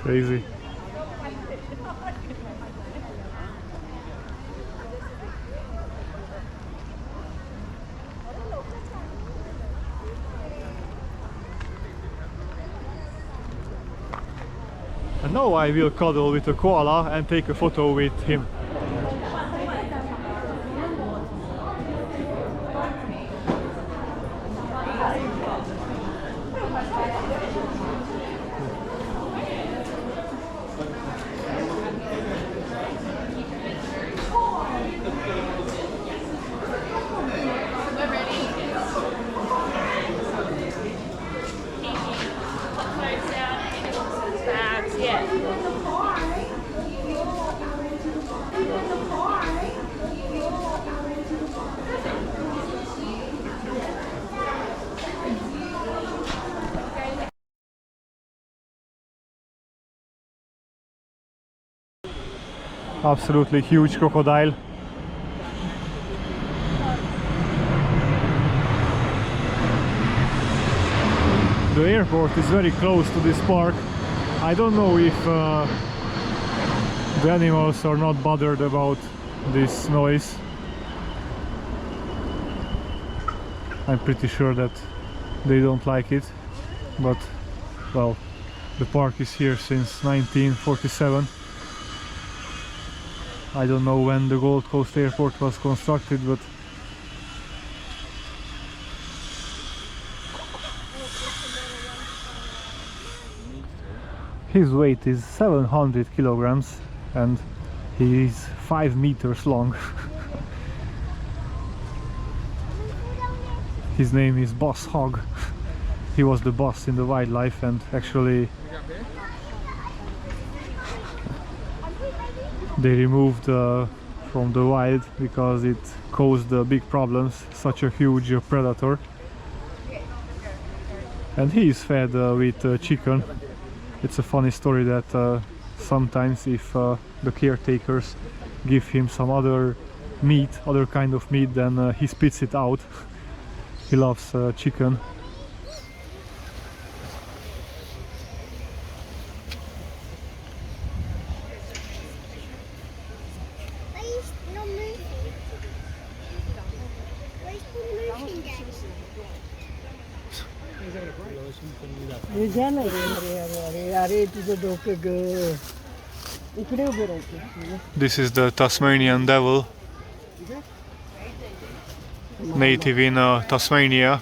Crazy. And now I will cuddle with a koala and take a photo with him. Absolutely huge crocodile. The airport is very close to this park. I don't know if the animals are not bothered about this noise. I'm pretty sure that they don't like it, but well, the park is here since 1947. I don't know when the Gold Coast Airport was constructed, but his weight is 700 kilograms and he is 5 meters long. His name is Boss Hog. He was the boss in the wildlife, and actually they removed from the wild because it caused big problems, such a huge predator. And he is fed with chicken. It's a funny story that sometimes if the caretakers give him some other meat, other kind of meat, then he spits it out. He loves chicken. This is the Tasmanian devil, native in Tasmania.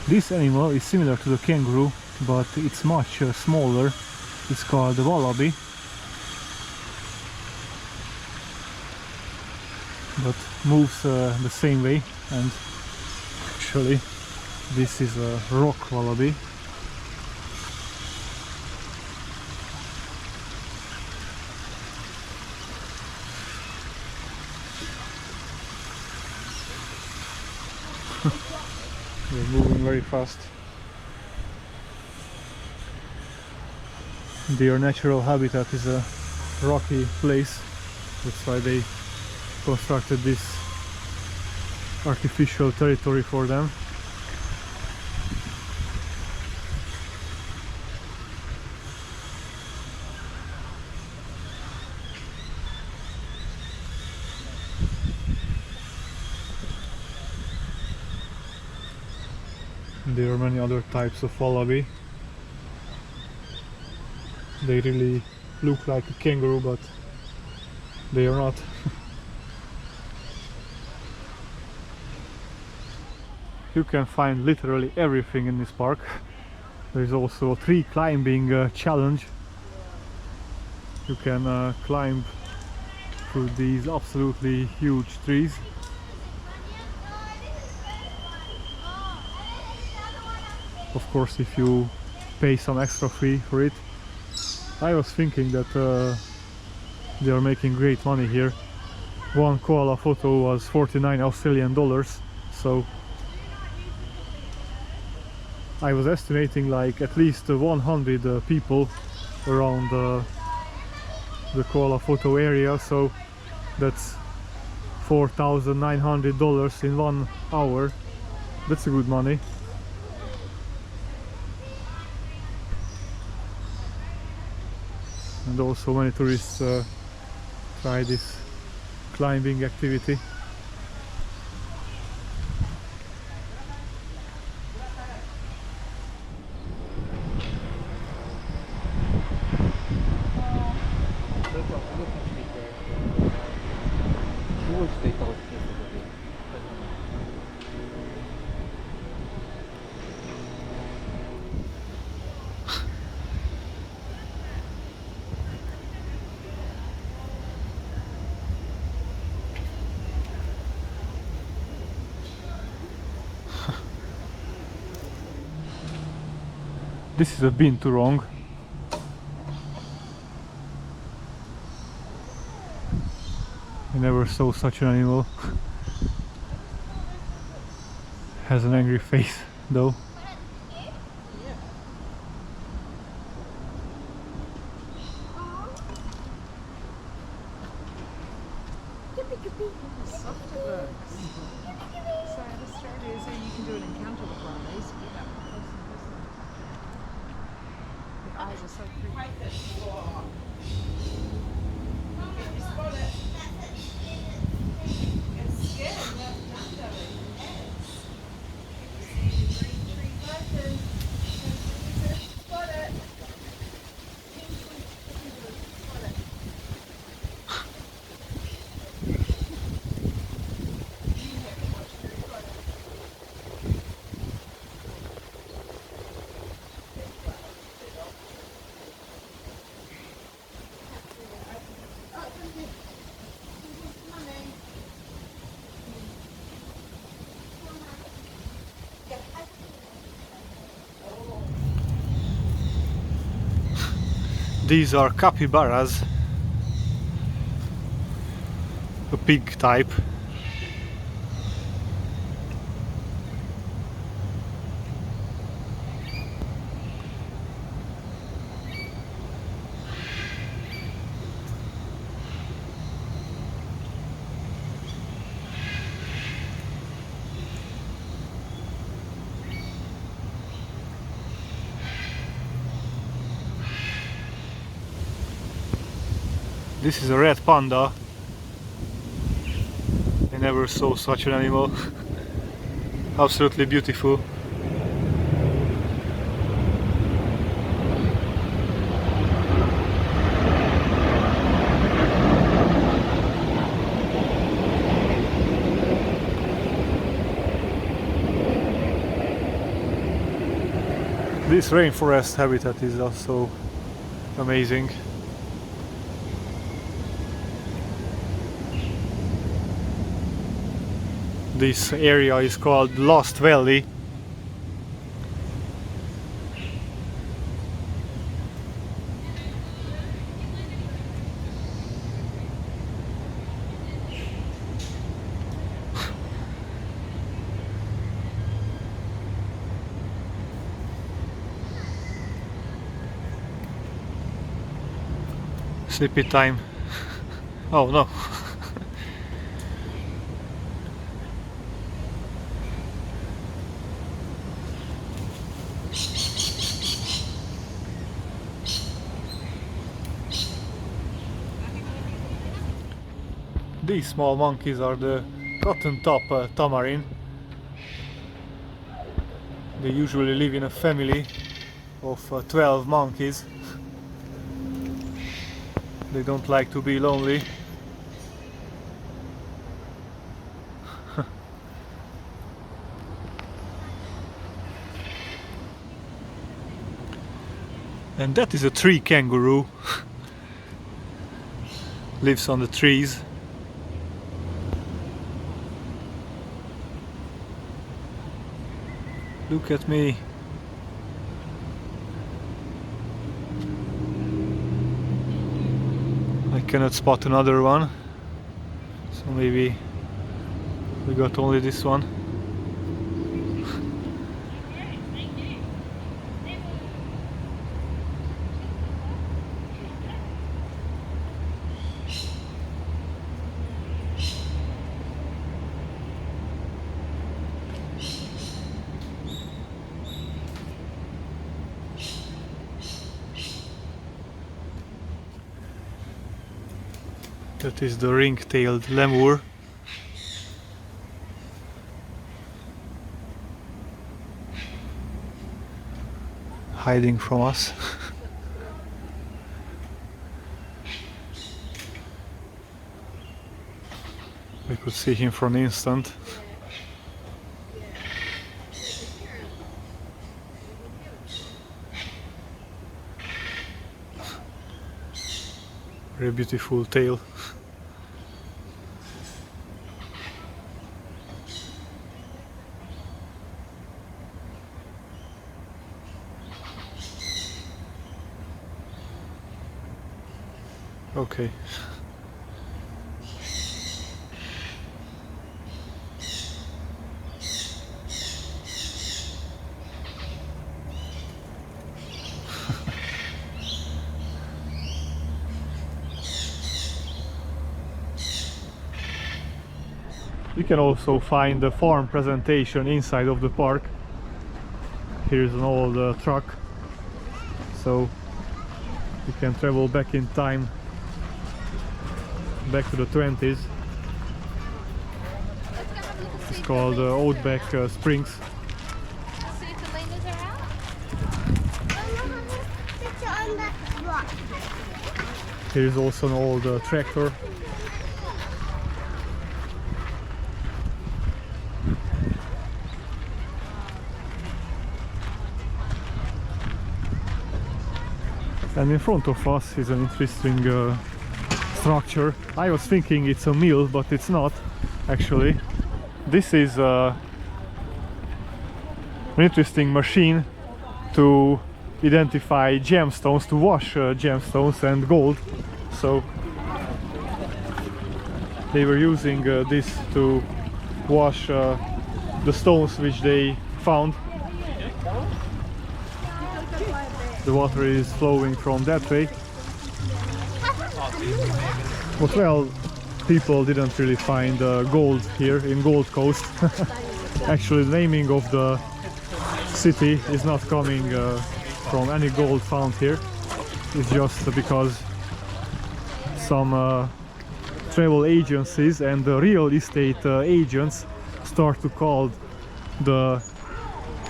This animal is similar to the kangaroo, but it's much smaller. It's called the wallaby, but moves the same way. And actually this is a rock wallaby. They're moving very fast. Their natural habitat is a rocky place. That's why they constructed this artificial territory for them. There are many other types of wallaby. They really look like a kangaroo, but they are not. You can find literally everything in this park. There is also a tree climbing challenge. You can climb through these absolutely huge trees. Of course, if you pay some extra fee for it. I was thinking that they are making great money here. One koala photo was 49 Australian dollars, so I was estimating like at least 100 people around the koala photo area, so that's $4,900 in 1 hour. That's a good money. And also many tourists try this climbing activity. This is a been too wrong. I never saw such an animal. Has an angry face though. Softer birds. So in Australia, so you can do an encounter with one of these. Get up close and personal. The eyes are so pretty. These are capybaras, a pig type. This is a red panda. I never saw such an animal. Absolutely beautiful. This rainforest habitat is also amazing. This area is called Lost Valley. Sleepy time. Oh no. These small monkeys are the cotton top tamarin. They usually live in a family of 12 monkeys. They don't like to be lonely. And that is a tree kangaroo. Lives on the trees. Look at me. I cannot spot another one, so maybe we got only this one. That is the ring-tailed lemur. Hiding from us. We could see him for an instant. Very beautiful tail. Okay. You can also find the farm presentation inside of the park. Here's an old truck, so you can travel back in time, back to the 20s. It's called Outback Springs. See if the leaders are out. Here's also an old tractor. And in front of us is an interesting structure. I was thinking it's a mill, but it's not actually. This is an interesting machine to identify gemstones, to wash gemstones and gold. So they were using this to wash the stones which they found. The water is flowing from that way. But well, people didn't really find gold here in Gold Coast. Actually, the naming of the city is not coming from any gold found here. It's just because some travel agencies and the real estate agents start to call the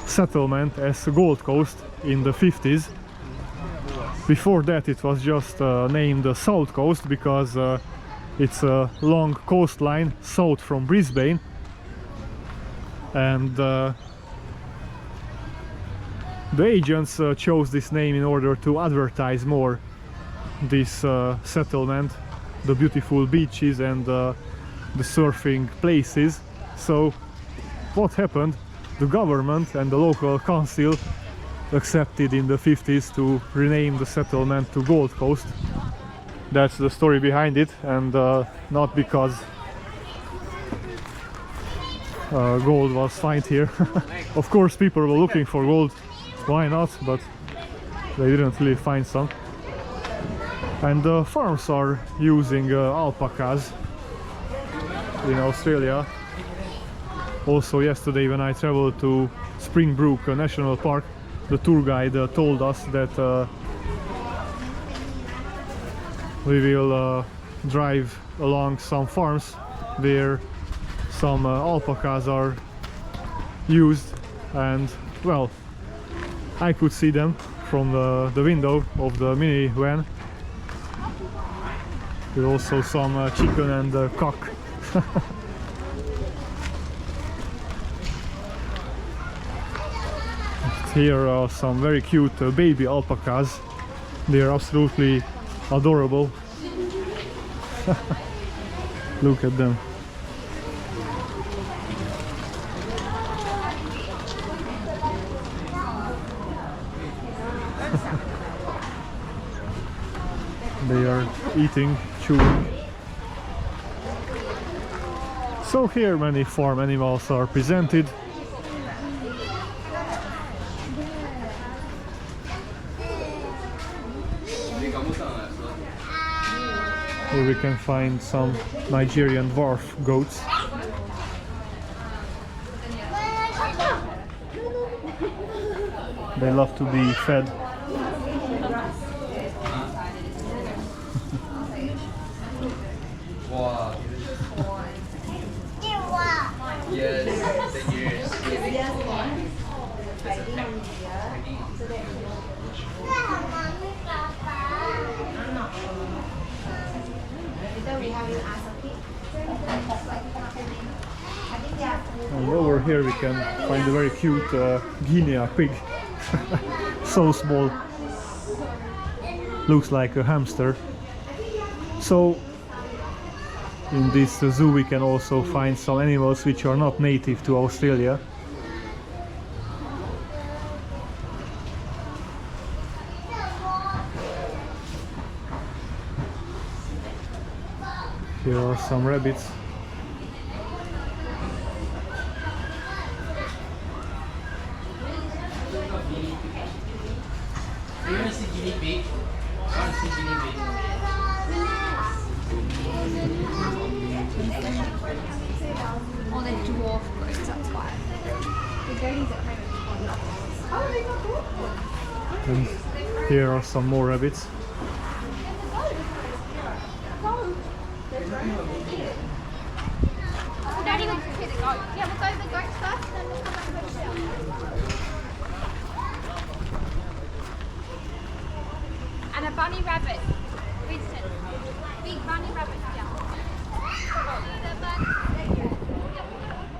settlement as Gold Coast in the 50s. Before that it was just named the South Coast because it's a long coastline south from Brisbane, and the agents chose this name in order to advertise more this settlement, the beautiful beaches and the surfing places. So what happened? The government and the local council accepted in the 50s to rename the settlement to Gold Coast. That's the story behind it, and not because gold was found here. Of course people were looking for gold, why not, but they didn't really find some. And the farms are using alpacas in Australia. Also yesterday when I traveled to Springbrook National Park, the tour guide told us that we will drive along some farms where some alpacas are used, and well, I could see them from the window of the minivan. There's also some chicken and cock. Here are some very cute baby alpacas. They are absolutely adorable. Look at them. They are eating, chewing. So here many farm animals are presented. Here we can find some Nigerian dwarf goats. They love to be fed. And over here we can find a very cute guinea pig. So small, looks like a hamster. So in this zoo we can also find some animals which are not native to Australia. Here are some rabbits. And here are some more rabbits. Daddy wants to see the goat. Yeah, we'll go to the goats first, then we'll come back over here. And a bunny rabbit. Winston. Big bunny rabbit, yeah.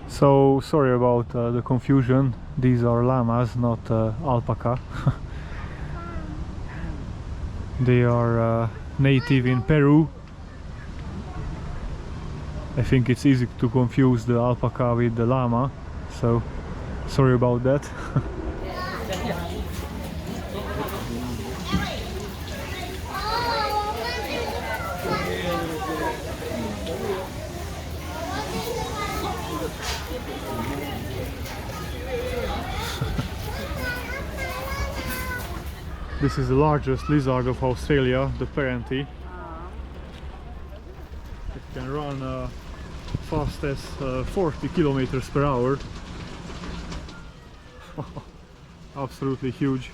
So sorry about the confusion. These are llamas, not alpaca. They are native in Peru. I think it's easy to confuse the alpaca with the llama, so sorry about that. This is the largest lizard of Australia, the parenti. It can run fast as 40 kilometers per hour. Absolutely huge.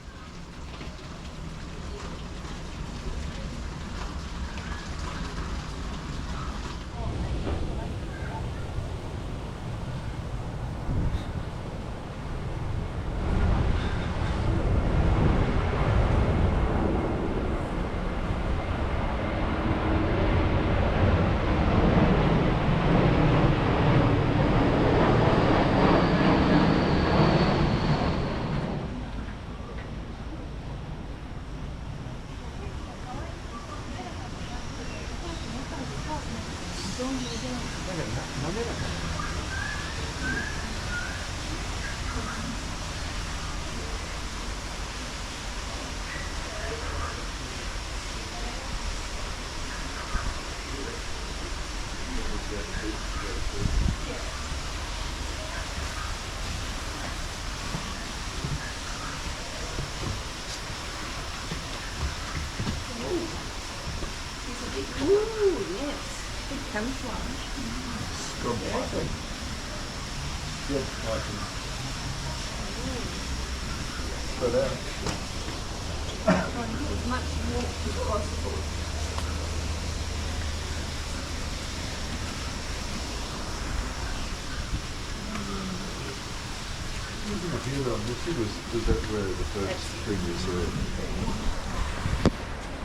Was that where the first thing you saw? I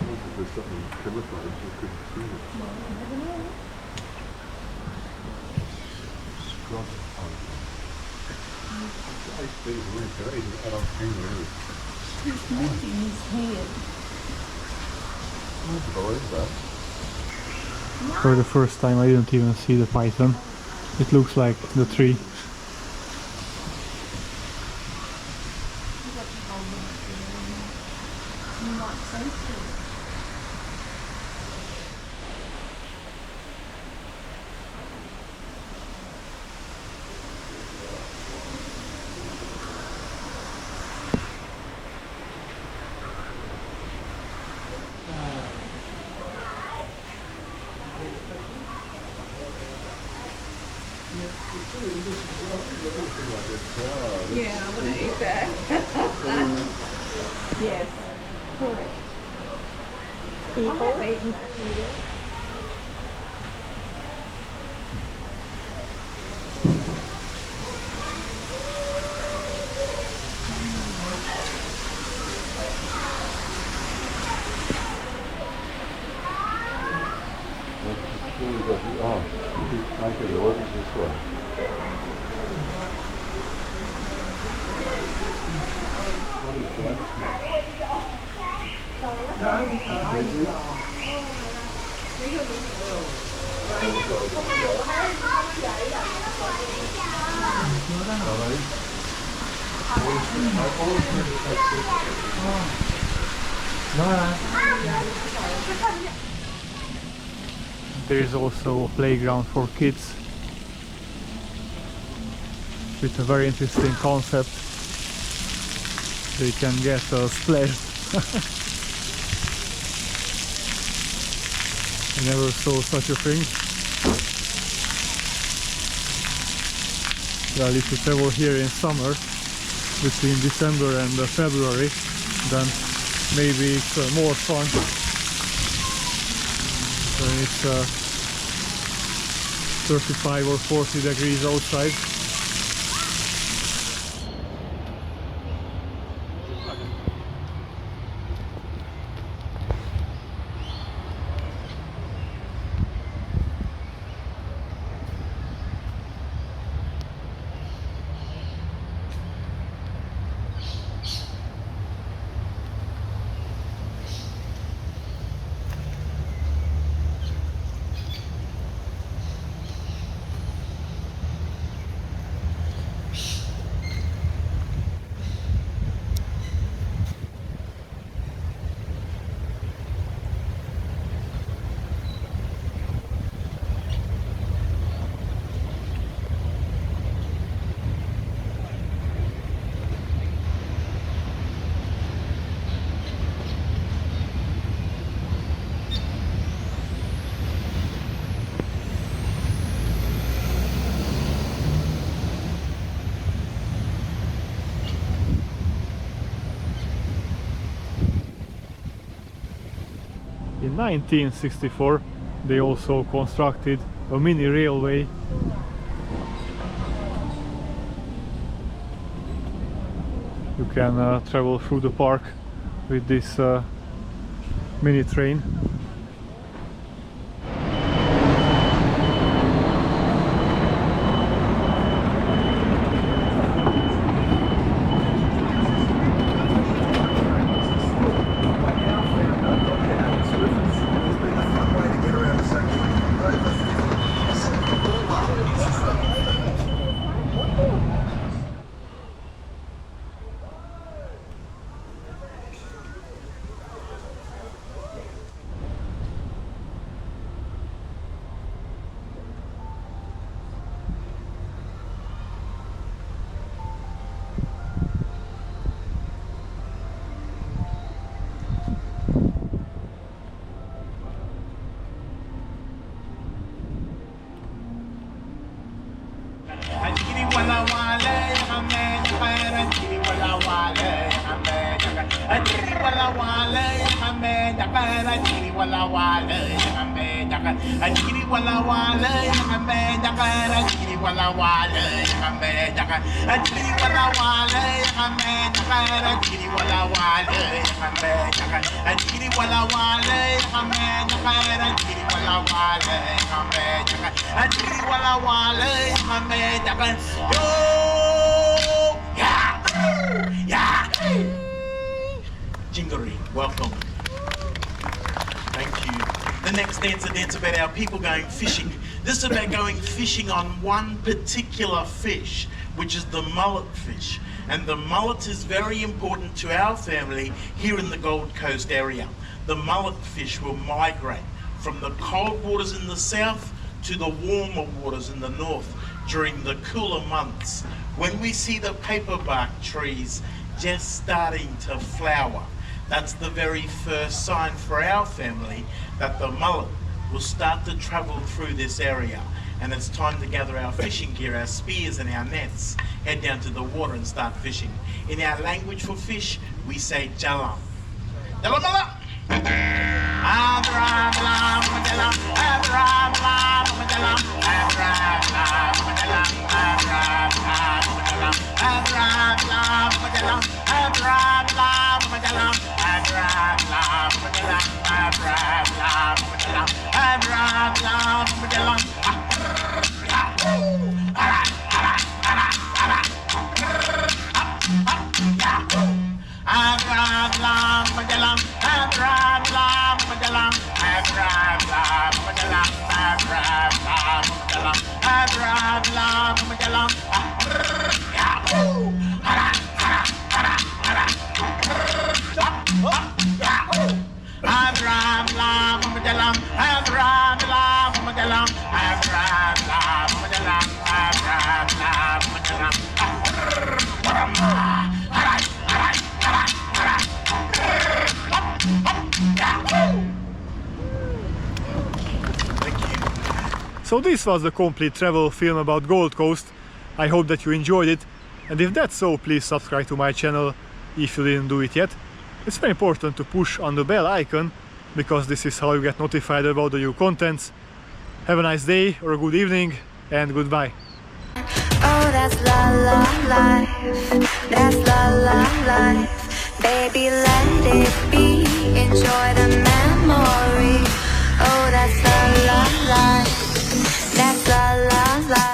wonder if there's something camouflage you couldn't see it. Scrub on. I think it's really great. I don't think really. He's lifting his head. I don't believe that. For the first time I didn't even see the python. It looks like the tree. Yeah, I'm gonna eat that. Yes, correct. People eating it. Oh, thank you, Lord, it's this one. There is also a playground for kids with a very interesting concept. They can get splashed. I never saw such a thing. Well, if you travel here in summer, between December and February, then maybe it's more fun when it's 35 or 40 degrees outside. In 1964 they also constructed a mini railway. You can travel through the park with this mini train. Jingery, welcome. Thank you. The next dance about our people going fishing. This is about going fishing on one particular fish, which is the mullet fish. And the mullet is very important to our family here in the Gold Coast area. The mullet fish will migrate from the cold waters in the south to the warmer waters in the north during the cooler months, when we see the paperbark trees just starting to flower. That's the very first sign for our family that the mullet will start to travel through this area. And it's time to gather our fishing gear, our spears and our nets, head down to the water and start fishing. In our language for fish, we say jalam. Jalam. So this was the complete travel film about Gold Coast. I hope that you enjoyed it, and if that's so, please subscribe to my channel if you didn't do it yet. It's very important to push on the bell icon, because this is how you get notified about the new contents. Have a nice day or a good evening, and goodbye. Oh, that's la la life, that's la la life. Baby, let it be, enjoy the memory. Oh, that's la la life, that's la la life.